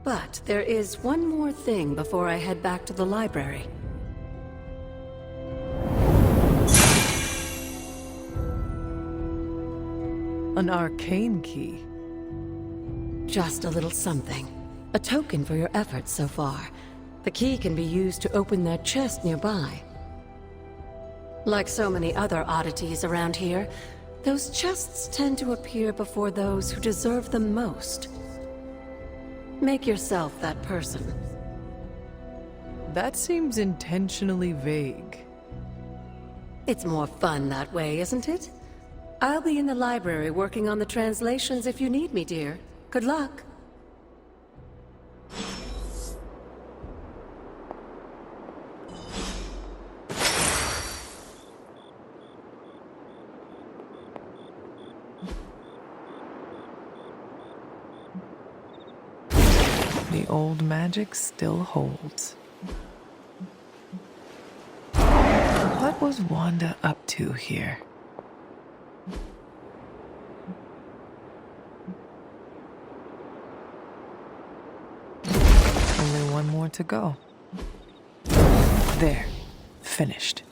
But there is one more thing before I head back to the library. An arcane key. Just a little something. A token for your efforts so far. The key can be used to open that chest nearby. Like so many other oddities around here, those chests tend to appear before those who deserve them most. Make yourself that person. That seems intentionally vague. It's more fun that way, isn't it? I'll be in the library working on the translations if you need me, dear. Good luck. The old magic still holds. What was Wanda up to here? Only one more to go. There. Finished.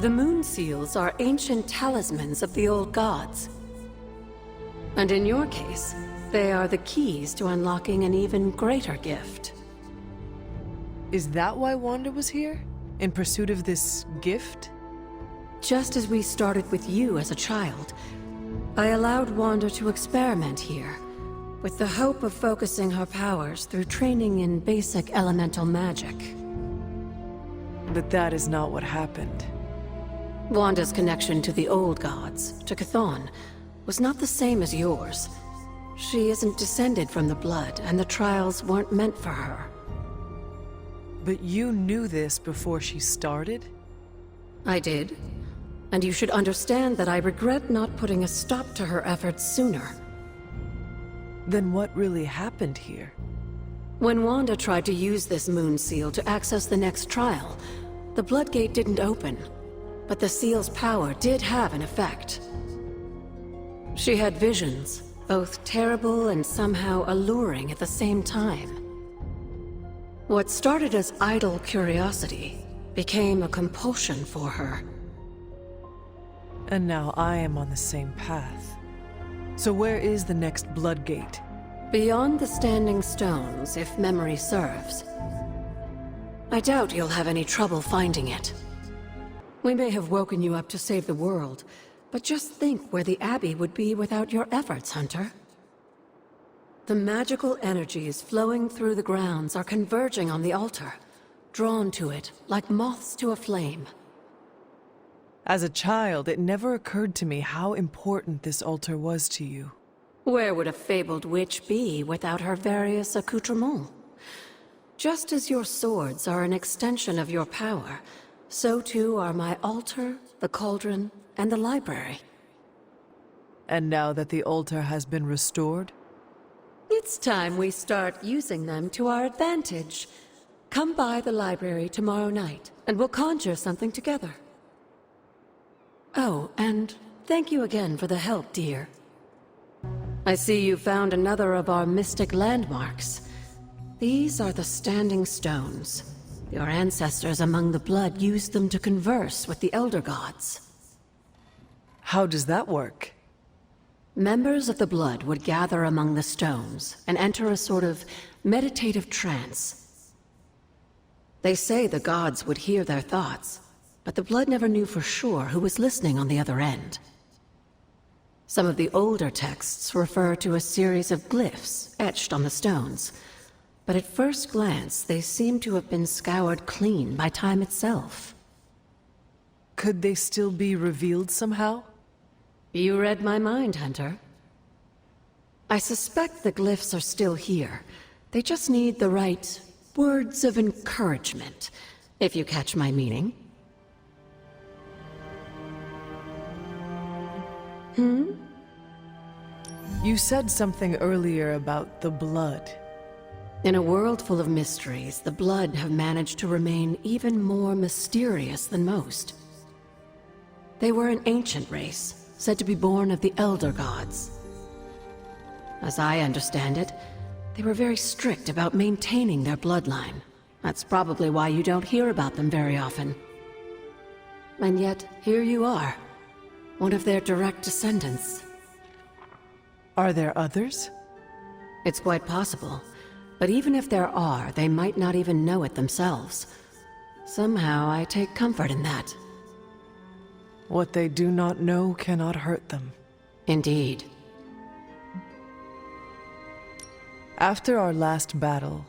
The moon seals are ancient talismans of the old gods. And in your case, they are the keys to unlocking an even greater gift. Is that why Wanda was here? In pursuit of this gift? Just as we started with you as a child, I allowed Wanda to experiment here, with the hope of focusing her powers through training in basic elemental magic. But that is not what happened. Wanda's connection to the old gods, to Chthon, was not the same as yours. She isn't descended from the blood, and the trials weren't meant for her. But you knew this before she started? I did. And you should understand that I regret not putting a stop to her efforts sooner. Then what really happened here? When Wanda tried to use this moon seal to access the next trial, the Bloodgate didn't open. But the seal's power did have an effect. She had visions, both terrible and somehow alluring at the same time. What started as idle curiosity became a compulsion for her. And now I am on the same path. So where is the next Bloodgate? Beyond the Standing Stones, if memory serves. I doubt you'll have any trouble finding it. We may have woken you up to save the world, but just think where the Abbey would be without your efforts, Hunter. The magical energies flowing through the grounds are converging on the altar, drawn to it like moths to a flame. As a child, it never occurred to me how important this altar was to you. Where would a fabled witch be without her various accoutrements? Just as your swords are an extension of your power, so too are my altar, the cauldron, and the library. And now that the altar has been restored? It's time we start using them to our advantage. Come by the library tomorrow night, and we'll conjure something together. Oh, and thank you again for the help, dear. I see you found another of our mystic landmarks. These are the Standing Stones. Your ancestors among the blood used them to converse with the Elder Gods. How does that work? Members of the blood would gather among the stones and enter a sort of meditative trance. They say the gods would hear their thoughts, but the blood never knew for sure who was listening on the other end. Some of the older texts refer to a series of glyphs etched on the stones, but at first glance, they seem to have been scoured clean by time itself. Could they still be revealed somehow? You read my mind, Hunter. I suspect the glyphs are still here. They just need the right words of encouragement, if you catch my meaning. You said something earlier about the blood. In a world full of mysteries, the blood have managed to remain even more mysterious than most. They were an ancient race, said to be born of the Elder Gods. As I understand it, they were very strict about maintaining their bloodline. That's probably why you don't hear about them very often. And yet, here you are. One of their direct descendants. Are there others? It's quite possible. But even if there are, they might not even know it themselves. Somehow, I take comfort in that. What they do not know cannot hurt them. Indeed. After our last battle,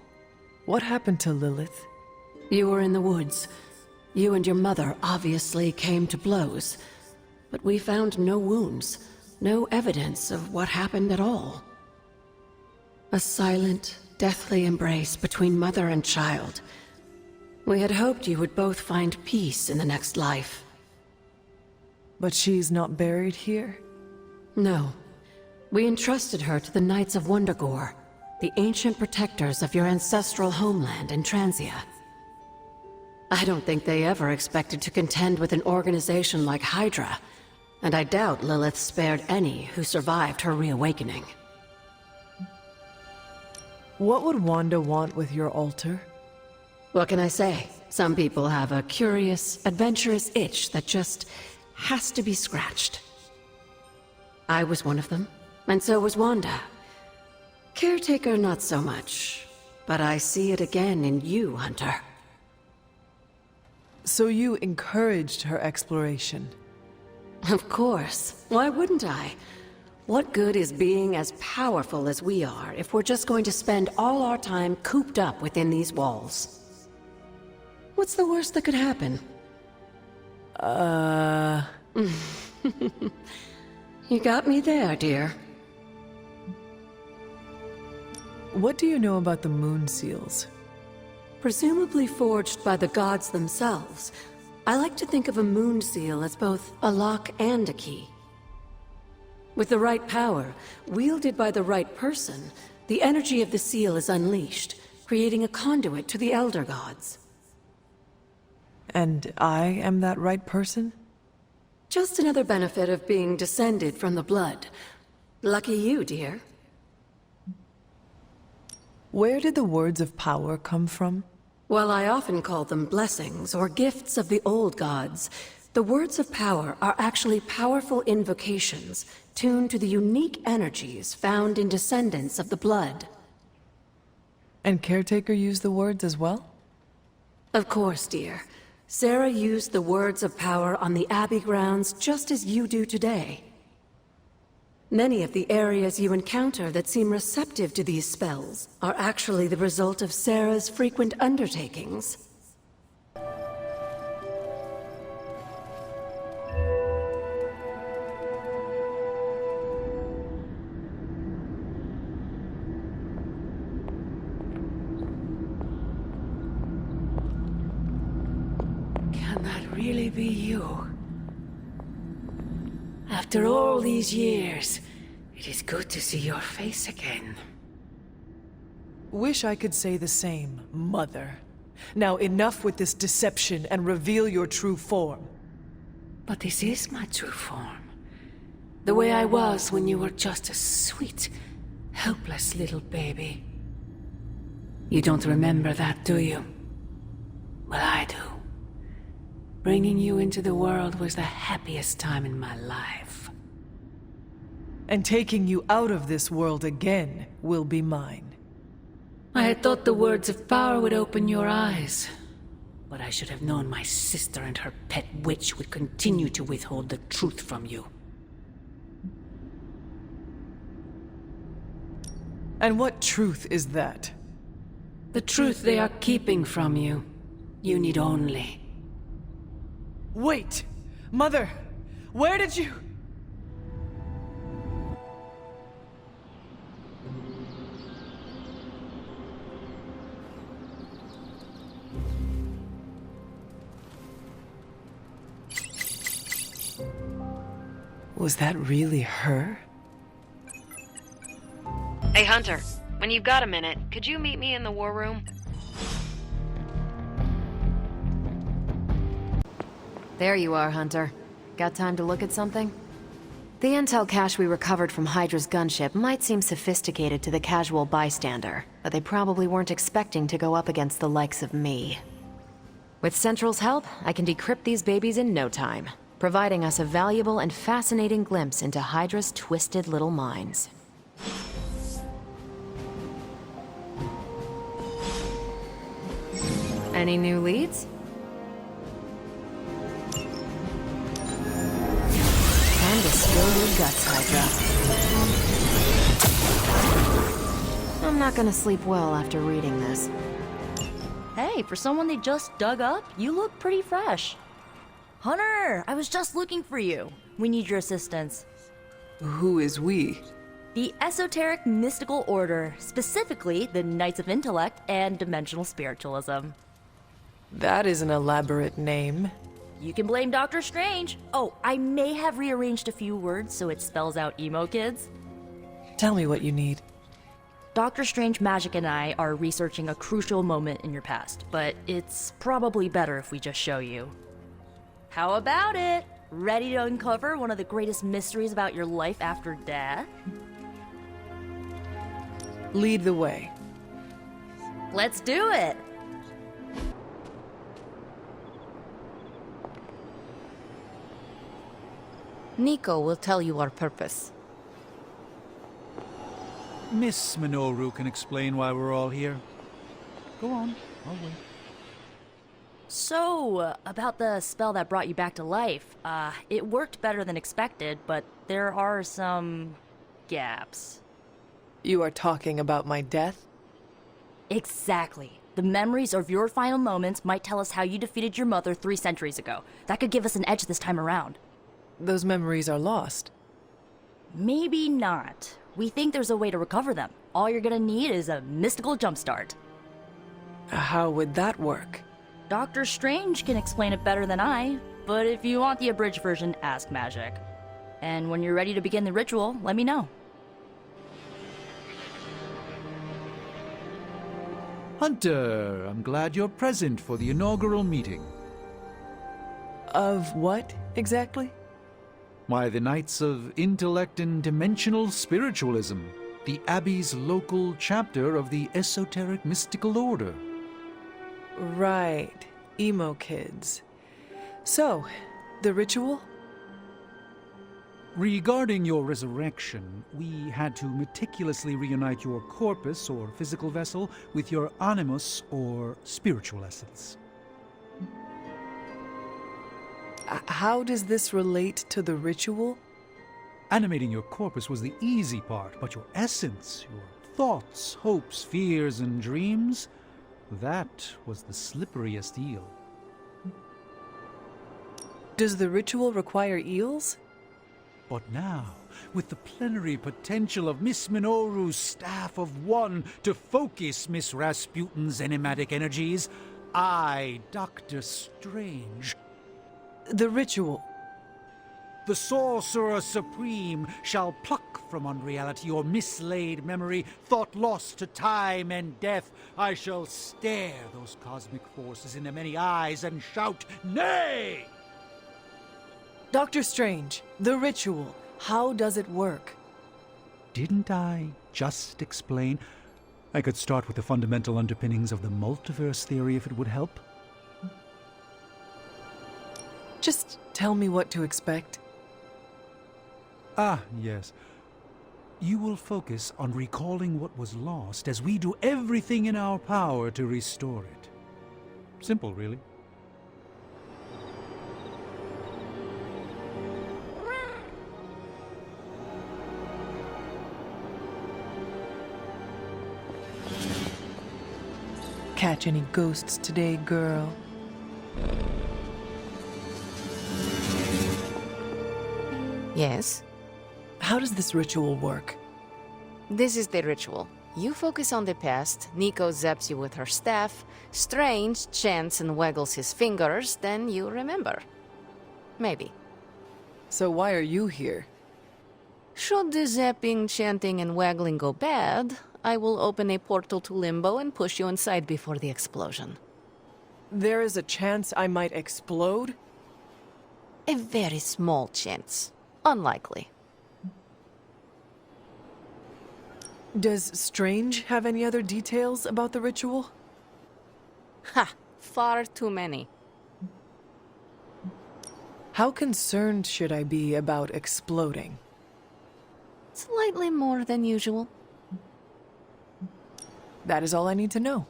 what happened to Lilith? You were in the woods. You and your mother obviously came to blows. But we found no wounds, no evidence of what happened at all. A silent, deathly embrace between mother and child. We had hoped you would both find peace in the next life. But she's not buried here? No. We entrusted her to the Knights of Wundagore, the ancient protectors of your ancestral homeland in Transia. I don't think they ever expected to contend with an organization like Hydra, and I doubt Lilith spared any who survived her reawakening. What would Wanda want with your altar? What can I say? Some people have a curious, adventurous itch that just has to be scratched. I was one of them, and so was Wanda. Caretaker, not so much, but I see it again in you, Hunter. So you encouraged her exploration? Of course. Why wouldn't I? What good is being as powerful as we are if we're just going to spend all our time cooped up within these walls? What's the worst that could happen? You got me there, dear. What do you know about the moon seals? Presumably forged by the gods themselves, I like to think of a moon seal as both a lock and a key. With the right power, wielded by the right person, the energy of the seal is unleashed, creating a conduit to the Elder Gods. And I am that right person? Just another benefit of being descended from the blood. Lucky you, dear. Where did the words of power come from? While I often call them blessings or gifts of the old gods, the words of power are actually powerful invocations tuned to the unique energies found in descendants of the blood. And Caretaker used the words as well? Of course, dear. Sarah used the words of power on the Abbey grounds just as you do today. Many of the areas you encounter that seem receptive to these spells are actually the result of Sarah's frequent undertakings. Can that really be you? After all these years, it is good to see your face again. Wish I could say the same, Mother. Now enough with this deception and reveal your true form. But this is my true form. The way I was when you were just a sweet, helpless little baby. You don't remember that, do you? Well, I do. Bringing you into the world was the happiest time in my life. And taking you out of this world again will be mine. I had thought the words of power would open your eyes. But I should have known my sister and her pet witch would continue to withhold the truth from you. And what truth is that? The truth they are keeping from you. You need only... Wait! Mother! Where did you... Was that really her? Hey, Hunter. When you've got a minute, could you meet me in the war room? There you are, Hunter. Got time to look at something? The intel cache we recovered from Hydra's gunship might seem sophisticated to the casual bystander, but they probably weren't expecting to go up against the likes of me. With Central's help, I can decrypt these babies in no time, providing us a valuable and fascinating glimpse into Hydra's twisted little minds. Any new leads? Time to spill your guts, Hydra. I'm not gonna sleep well after reading this. Hey, for someone they just dug up, you look pretty fresh. Hunter, I was just looking for you. We need your assistance. Who is we? The Esoteric Mystical Order, specifically the Knights of Intellect and Dimensional Spiritualism. That is an elaborate name. You can blame Dr. Strange. Oh, I may have rearranged a few words so it spells out emo kids. Tell me what you need. Dr. Strange Magic and I are researching a crucial moment in your past, but it's probably better if we just show you. How about it? Ready to uncover one of the greatest mysteries about your life after death? Lead the way. Let's do it! Nico will tell you our purpose. Miss Minoru can explain why we're all here. Go on, I'll wait. So, about the spell that brought you back to life, it worked better than expected, but there are some gaps. You are talking about my death? Exactly. The memories of your final moments might tell us how you defeated your mother 3 centuries ago. That could give us an edge this time around. Those memories are lost. Maybe not. We think there's a way to recover them. All you're gonna need is a mystical jumpstart. How would that work? Dr. Strange can explain it better than I, but if you want the abridged version, ask Magic. And when you're ready to begin the ritual, let me know. Hunter, I'm glad you're present for the inaugural meeting. Of what, exactly? Why, the Knights of Intellect and Dimensional Spiritualism, the Abbey's local chapter of the Esoteric Mystical Order. Right. Emo kids. So, the ritual? Regarding your resurrection, we had to meticulously reunite your corpus, or physical vessel, with your animus, or spiritual essence. How does this relate to the ritual? Animating your corpus was the easy part, but your essence, your thoughts, hopes, fears, and dreams, that was the slipperiest eel. Does the ritual require eels? But now, with the plenary potential of Miss Minoru's Staff of One to focus Miss Rasputin's enigmatic energies, I, Dr. Strange... The ritual. The Sorcerer Supreme shall pluck from unreality or mislaid memory, thought lost to time and death. I shall stare those cosmic forces in their many eyes and shout, "Nay!" Dr. Strange, the ritual. How does it work? Didn't I just explain? I could start with the fundamental underpinnings of the multiverse theory if it would help. Just tell me what to expect. Ah, yes. You will focus on recalling what was lost as we do everything in our power to restore it. Simple, really. Catch any ghosts today, girl? Yes? How does this ritual work? This is the ritual. You focus on the past, Nico zaps you with her staff, Strange chants and waggles his fingers, then you remember. Maybe. So why are you here? Should the zapping, chanting, and waggling go bad, I will open a portal to Limbo and push you inside before the explosion. There is a chance I might explode? A very small chance. Unlikely. Does Strange have any other details about the ritual? Ha! Far too many. How concerned should I be about exploding? Slightly more than usual. That is all I need to know.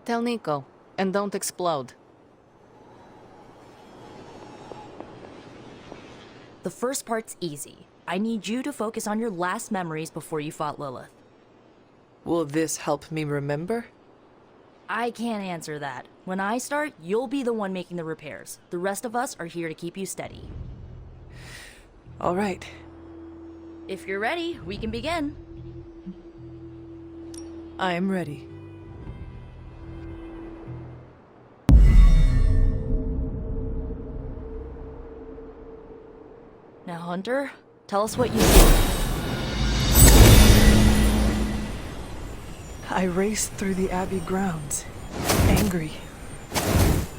Tell Nico, and don't explode. The first part's easy. I need you to focus on your last memories before you fought Lilith. Will this help me remember? I can't answer that. When I start, you'll be the one making the repairs. The rest of us are here to keep you steady. All right. If you're ready, we can begin. I am ready. Now, Hunter, tell us what you see. I raced through the Abbey grounds, angry,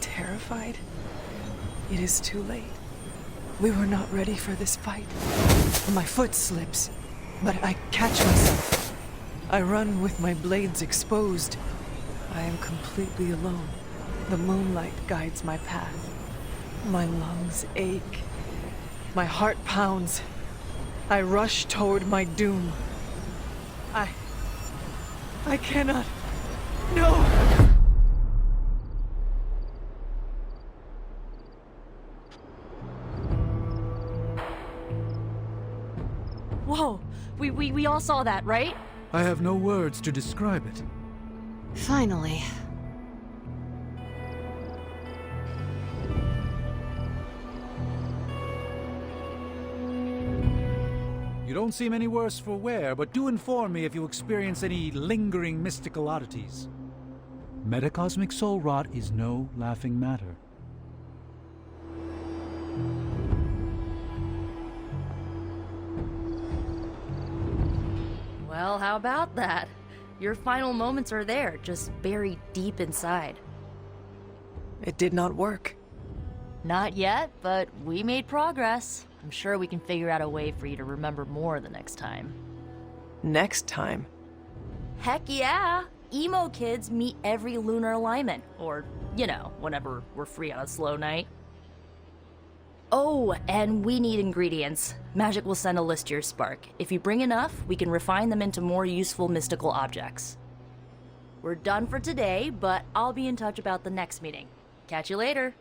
terrified. It is too late. We were not ready for this fight. My foot slips, but I catch myself. I run with my blades exposed. I am completely alone. The moonlight guides my path. My lungs ache. My heart pounds. I rush toward my doom. I cannot. No! Whoa! We all saw that, right? I have no words to describe it. Finally. You don't seem any worse for wear, but do inform me if you experience any lingering mystical oddities. Metacosmic soul rot is no laughing matter. Well, how about that? Your final moments are there, just buried deep inside. It did not work. Not yet, but we made progress. I'm sure we can figure out a way for you to remember more the next time. Next time? Heck yeah! Emo kids meet every lunar alignment. Or, you know, whenever we're free on a slow night. Oh, and we need ingredients. Magic will send a list to your spark. If you bring enough, we can refine them into more useful mystical objects. We're done for today, but I'll be in touch about the next meeting. Catch you later.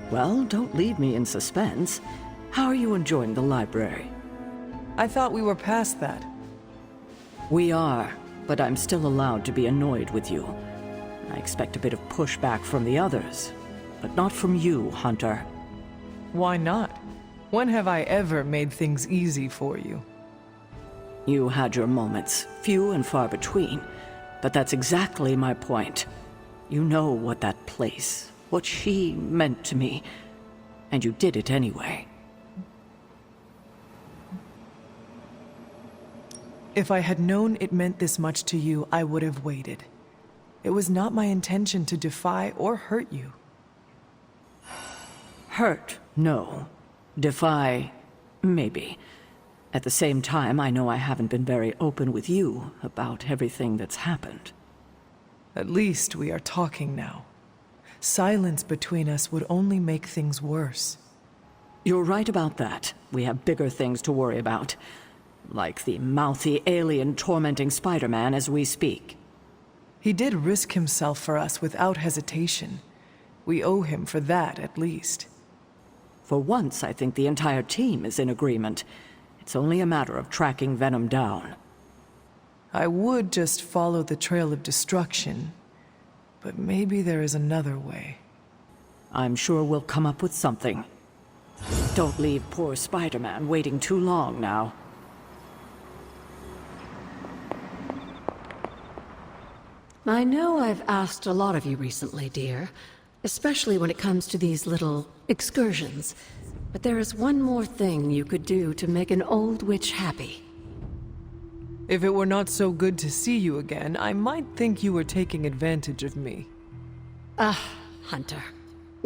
Well, don't leave me in suspense. How are you enjoying the library? I thought we were past that. We are, but I'm still allowed to be annoyed with you. I expect a bit of pushback from the others, but not from you, Hunter. Why not? When have I ever made things easy for you? You had your moments, few and far between, but that's exactly my point. You know what that place, what she meant to me, and you did it anyway. If I had known it meant this much to you, I would have waited. It was not my intention to defy or hurt you. Hurt, no. Defy, maybe. At the same time, I know I haven't been very open with you about everything that's happened. At least we are talking now. Silence between us would only make things worse. You're right about that. We have bigger things to worry about. Like the mouthy alien tormenting Spider-Man as we speak. He did risk himself for us without hesitation. We owe him for that, at least. For once, I think the entire team is in agreement. It's only a matter of tracking Venom down. I would just follow the trail of destruction, but maybe there is another way. I'm sure we'll come up with something. Don't leave poor Spider-Man waiting too long now. I know I've asked a lot of you recently, dear, especially when it comes to these little excursions. But there is one more thing you could do to make an old witch happy. If it were not so good to see you again, I might think you were taking advantage of me. Hunter.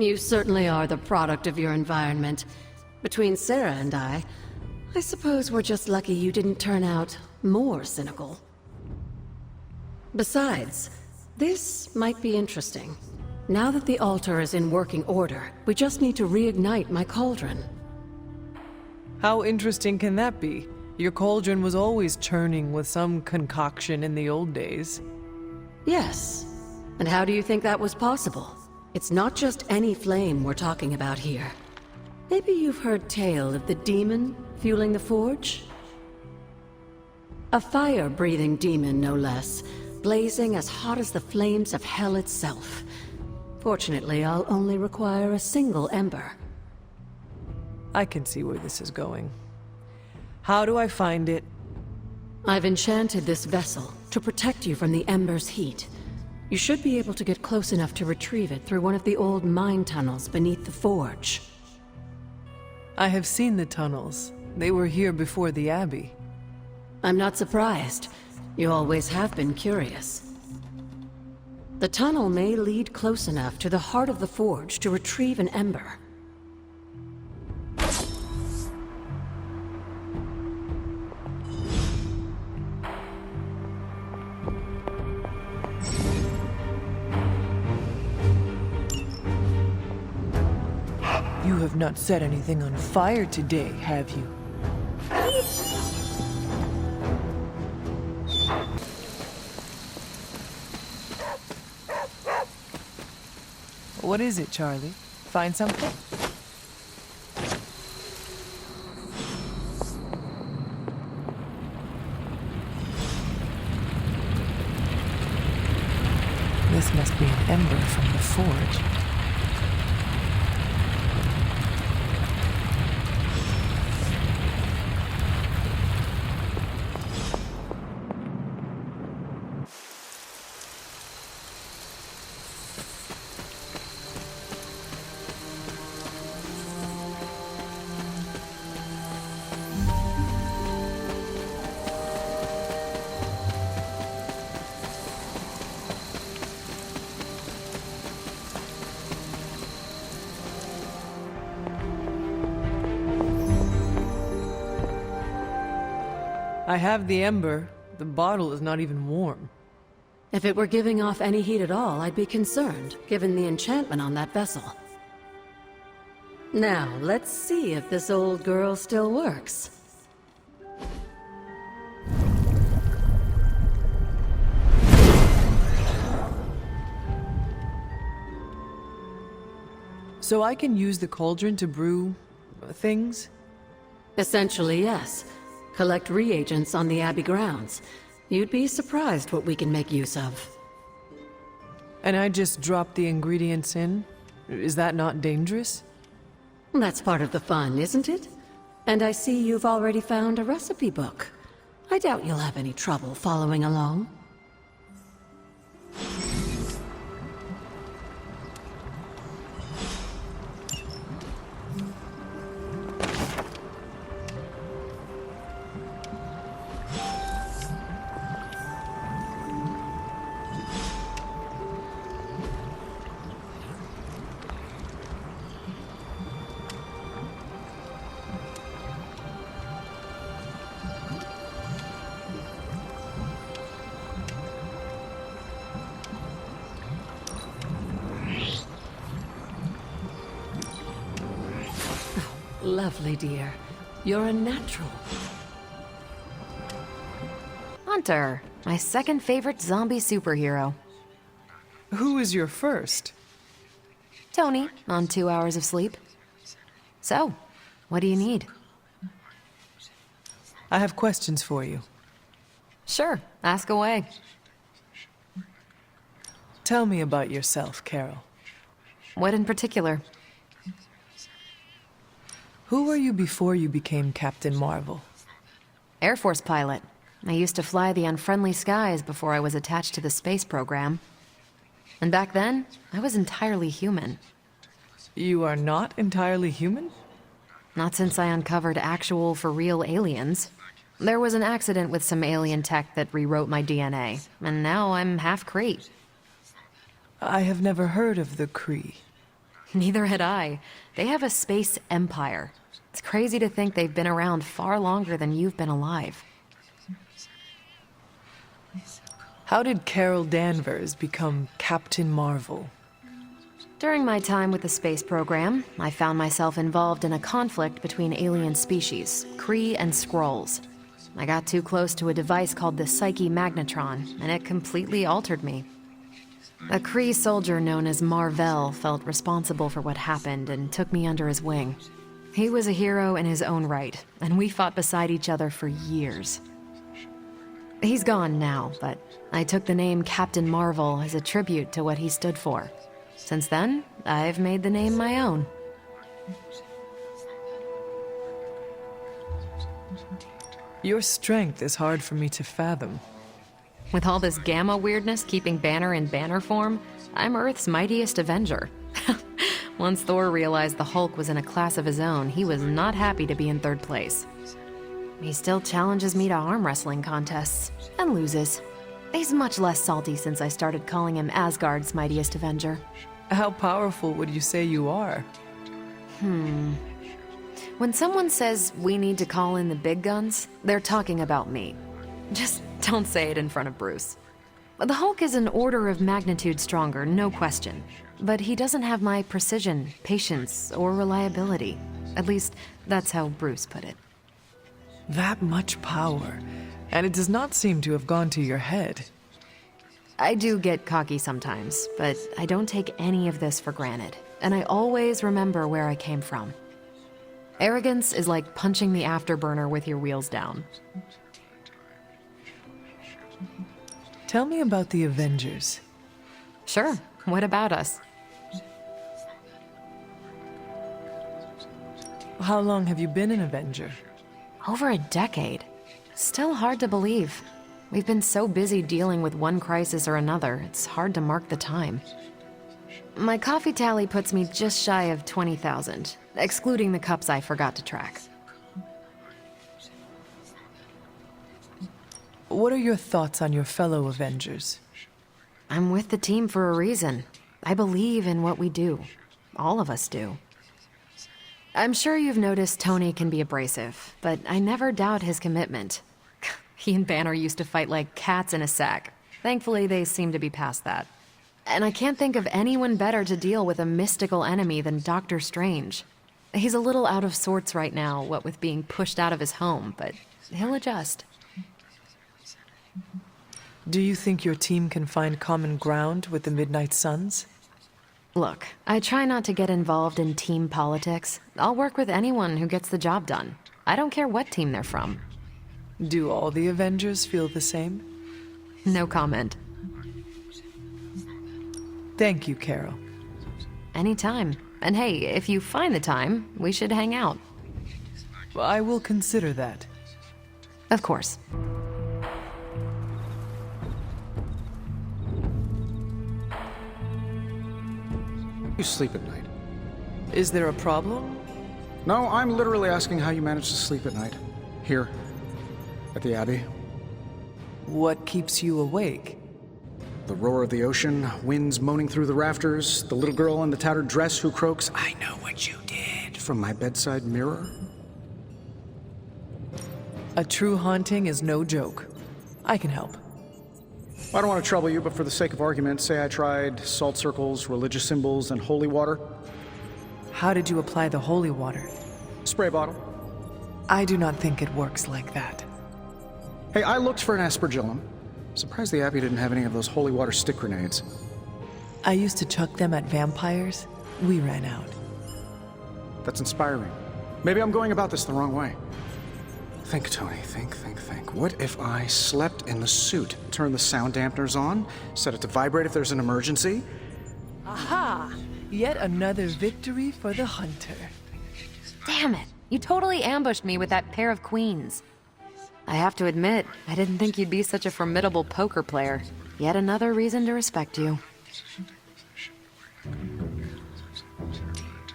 You certainly are the product of your environment. Between Sarah and I suppose we're just lucky you didn't turn out more cynical. Besides, this might be interesting. Now that the altar is in working order, we just need to reignite my cauldron. How interesting can that be? Your cauldron was always churning with some concoction in the old days. Yes. And how do you think that was possible? It's not just any flame we're talking about here. Maybe you've heard tale of the demon fueling the forge? A fire-breathing demon, no less, blazing as hot as the flames of hell itself. Fortunately, I'll only require a single ember. I can see where this is going. How do I find it? I've enchanted this vessel to protect you from the ember's heat. You should be able to get close enough to retrieve it through one of the old mine tunnels beneath the forge. I have seen the tunnels. They were here before the Abbey. I'm not surprised. You always have been curious. The tunnel may lead close enough to the heart of the forge to retrieve an ember. You have not set anything on fire today, have you? What is it, Charlie? Find something? This must be an ember from the forge. I have the ember. The bottle is not even warm. If it were giving off any heat at all, I'd be concerned, given the enchantment on that vessel. Now, let's see if this old girl still works. So I can use the cauldron to brew things? Essentially, yes. Collect reagents on the Abbey grounds. You'd be surprised what we can make use of. And I just drop the ingredients in? Is that not dangerous? That's part of the fun, isn't it? And I see you've already found a recipe book. I doubt you'll have any trouble following along. Lovely, dear. You're a natural. Hunter, my second favorite zombie superhero. Who is your first? Tony, on 2 hours of sleep. So, what do you need? I have questions for you. Sure, ask away. Tell me about yourself, Carol. What in particular? Who were you before you became Captain Marvel? Air Force pilot. I used to fly the unfriendly skies before I was attached to the space program. And back then, I was entirely human. You are not entirely human? Not since I uncovered actual, for-real aliens. There was an accident with some alien tech that rewrote my DNA, and now I'm half Kree. I have never heard of the Kree. Neither had I. They have a space empire. It's crazy to think they've been around far longer than you've been alive. How did Carol Danvers become Captain Marvel? During my time with the space program, I found myself involved in a conflict between alien species, Kree and Skrulls. I got too close to a device called the Psyche Magnetron, and it completely altered me. A Kree soldier known as Marvel felt responsible for what happened and took me under his wing. He was a hero in his own right, and we fought beside each other for years. He's gone now, but I took the name Captain Marvel as a tribute to what he stood for. Since then, I've made the name my own. Your strength is hard for me to fathom. With all this gamma weirdness keeping Banner in banner form, I'm Earth's mightiest Avenger. Once Thor realized the Hulk was in a class of his own, he was not happy to be in third place. He still challenges me to arm wrestling contests, and loses. He's much less salty since I started calling him Asgard's mightiest Avenger. How powerful would you say you are? When someone says we need to call in the big guns, they're talking about me. Just don't say it in front of Bruce. The Hulk is an order of magnitude stronger, no question. But he doesn't have my precision, patience, or reliability. At least, that's how Bruce put it. That much power, and it does not seem to have gone to your head. I do get cocky sometimes, but I don't take any of this for granted, and I always remember where I came from. Arrogance is like punching the afterburner with your wheels down. Tell me about the Avengers. Sure, what about us? How long have you been an Avenger? Over a decade. Still hard to believe. We've been so busy dealing with one crisis or another, it's hard to mark the time. My coffee tally puts me just shy of 20,000, excluding the cups I forgot to track. What are your thoughts on your fellow Avengers? I'm with the team for a reason. I believe in what we do. All of us do. I'm sure you've noticed Tony can be abrasive, but I never doubt his commitment. He and Banner used to fight like cats in a sack. Thankfully, they seem to be past that. And I can't think of anyone better to deal with a mystical enemy than Doctor Strange. He's a little out of sorts right now, what with being pushed out of his home, but he'll adjust. Do you think your team can find common ground with the Midnight Suns? Look, I try not to get involved in team politics. I'll work with anyone who gets the job done. I don't care what team they're from. Do all the Avengers feel the same? No comment. Thank you, Carol. Anytime. And hey, if you find the time, we should hang out. I will consider that. Of course. You sleep at night. Is there a problem? No, I'm literally asking how you manage to sleep at night. Here, at the Abbey. What keeps you awake? The roar of the ocean, winds moaning through the rafters, the little girl in the tattered dress who croaks, "I know what you did," from my bedside mirror. A true haunting is no joke. I can help. I don't want to trouble you, but for the sake of argument, say I tried salt circles, religious symbols, and holy water. How did you apply the holy water? Spray bottle. I do not think it works like that. Hey, I looked for an aspergillum. Surprised the Abbey didn't have any of those holy water stick grenades. I used to chuck them at vampires. We ran out. That's inspiring. Maybe I'm going about this the wrong way. Think, Tony, think. What if I slept in the suit? Turn the sound dampeners on, set it to vibrate if there's an emergency? Aha! Yet another victory for the hunter. Damn it! You totally ambushed me with that pair of queens. I have to admit, I didn't think you'd be such a formidable poker player. Yet another reason to respect you.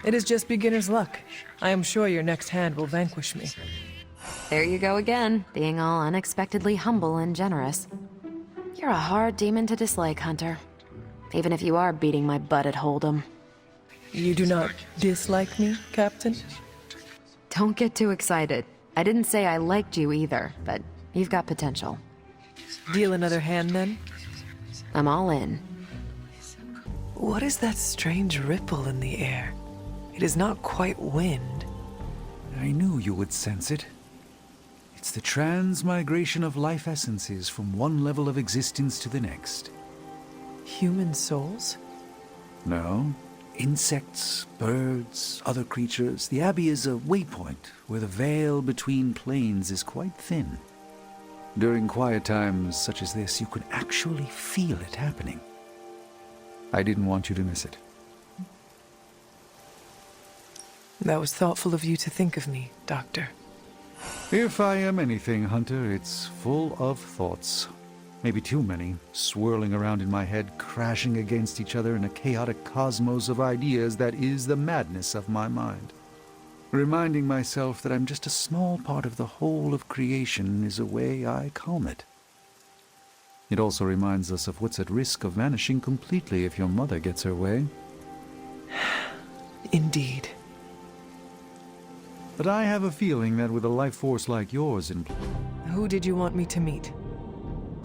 It is just beginner's luck. I am sure your next hand will vanquish me. There you go again, being all unexpectedly humble and generous. You're a hard demon to dislike, Hunter. Even if you are beating my butt at Hold'em. You do not dislike me, Captain? Don't get too excited. I didn't say I liked you either, but you've got potential. Deal another hand, then? I'm all in. What is that strange ripple in the air? It is not quite wind. I knew you would sense it. It's the transmigration of life essences from one level of existence to the next. Human souls? No. Insects, birds, other creatures. The Abbey is a waypoint where the veil between planes is quite thin. During quiet times such as this, you can actually feel it happening. I didn't want you to miss it. That was thoughtful of you to think of me, Doctor. If I am anything, Hunter, it's full of thoughts. Maybe too many, swirling around in my head, crashing against each other in a chaotic cosmos of ideas that is the madness of my mind. Reminding myself that I'm just a small part of the whole of creation is a way I calm it. It also reminds us of what's at risk of vanishing completely if your mother gets her way. Indeed. But I have a feeling that with a life force like yours in play... Who did you want me to meet?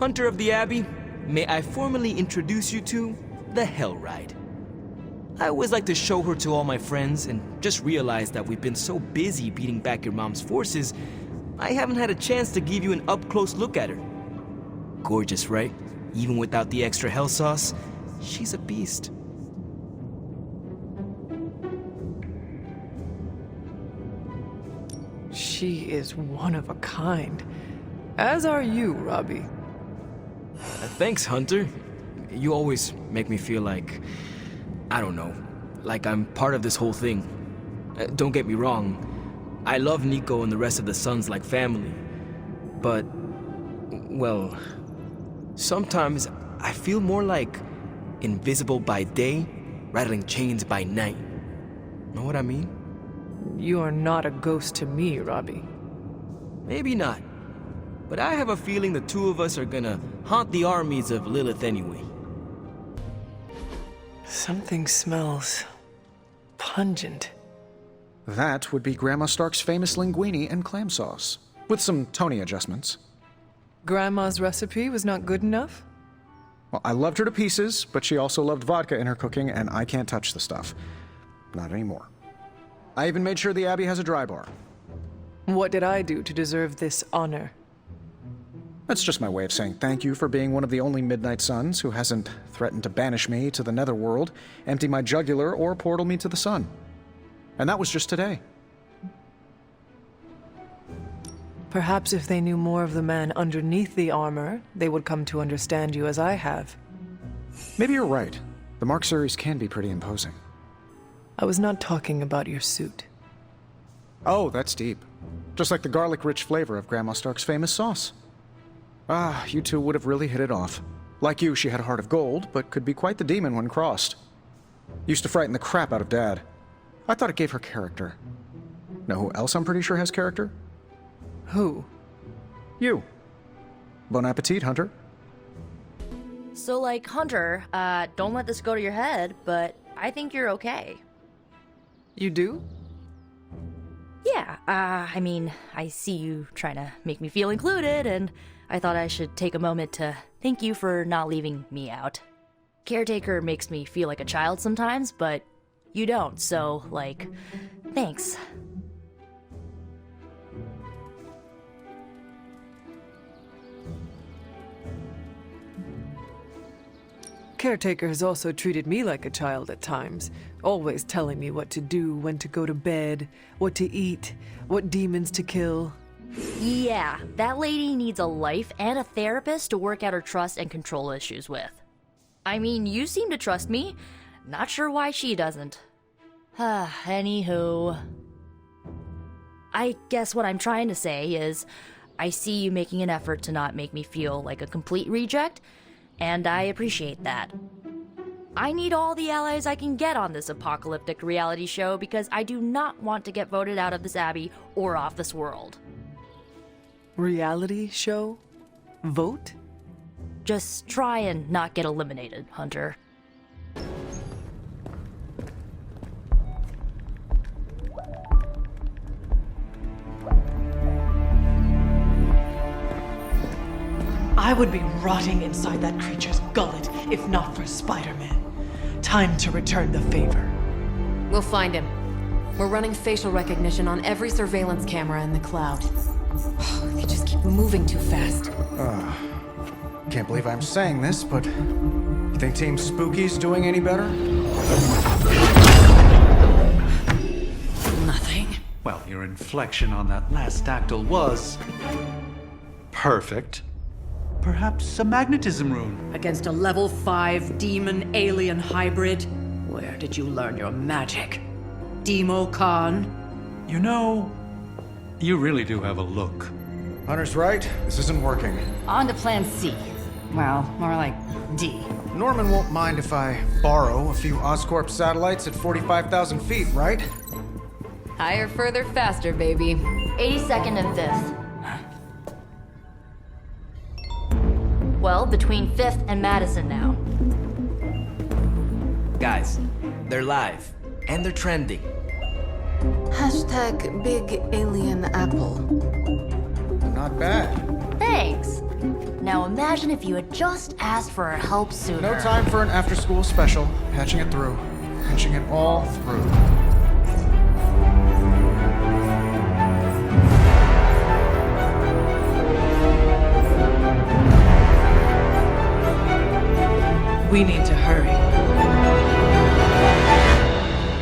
Hunter of the Abbey, may I formally introduce you to the Hell Ride. I always like to show her to all my friends and just realized that we've been so busy beating back your mom's forces, I haven't had a chance to give you an up-close look at her. Gorgeous, right? Even without the extra hell sauce, she's a beast. She is one of a kind. As are you, Robbie. Thanks, Hunter. You always make me feel like, I don't know, like I'm part of this whole thing. Don't get me wrong, I love Nico and the rest of the Sons like family. But, well, sometimes I feel more like invisible by day, rattling chains by night. Know what I mean? You are not a ghost to me, Robbie. Maybe not. But I have a feeling the two of us are gonna haunt the armies of Lilith anyway. Something smells pungent. That would be Grandma Stark's famous linguine and clam sauce, with some Tony adjustments. Grandma's recipe was not good enough? Well, I loved her to pieces, but she also loved vodka in her cooking, and I can't touch the stuff. Not anymore. I even made sure the Abbey has a dry bar. What did I do to deserve this honor? That's just my way of saying thank you for being one of the only Midnight Suns who hasn't threatened to banish me to the Netherworld, empty my jugular, or portal me to the sun. And that was just today. Perhaps if they knew more of the man underneath the armor, they would come to understand you as I have. Maybe you're right. The Mark series can be pretty imposing. I was not talking about your suit. Oh, that's deep. Just like the garlic-rich flavor of Grandma Stark's famous sauce. Ah, you two would have really hit it off. Like you, she had a heart of gold, but could be quite the demon when crossed. Used to frighten the crap out of Dad. I thought it gave her character. Know who else I'm pretty sure has character? Who? You. Bon appetit, Hunter. So, like, Hunter, don't let this go to your head, but I think you're okay. You do? Yeah, I mean, I see you trying to make me feel included, and I thought I should take a moment to thank you for not leaving me out. Caretaker makes me feel like a child sometimes, but you don't, so, like, thanks. Caretaker has also treated me like a child at times, always telling me what to do, when to go to bed, what to eat, what demons to kill. Yeah, that lady needs a life and a therapist to work out her trust and control issues with. I mean, you seem to trust me. Not sure why she doesn't. Anywho. I guess what I'm trying to say is, I see you making an effort to not make me feel like a complete reject, and I appreciate that. I need all the allies I can get on this apocalyptic reality show because I do not want to get voted out of this abbey or off this world. Reality show? Vote? Just try and not get eliminated, Hunter. I would be rotting inside that creature's gullet if not for Spider-Man. Time to return the favor. We'll find him. We're running facial recognition on every surveillance camera in the cloud. They just keep moving too fast. Can't believe I'm saying this, but you think Team Spooky's doing any better? Nothing. Well, your inflection on that last dactyl was perfect. Perhaps a magnetism rune. Against a level 5 demon alien hybrid? Where did you learn your magic? Demo Khan? You know, you really do have a look. Hunter's right. This isn't working. On to plan C. Well, more like D. Norman won't mind if I borrow a few Oscorp satellites at 45,000 feet, right? Higher, further, faster, baby. 82nd and 5th. Well, between 5th and Madison now. Guys, they're live. And they're trending. Hashtag Big Alien Apple. Not bad. Thanks. Now imagine if you had just asked for our help sooner. No time for an after-school special. Patching it through. Patching it all through. We need to hurry.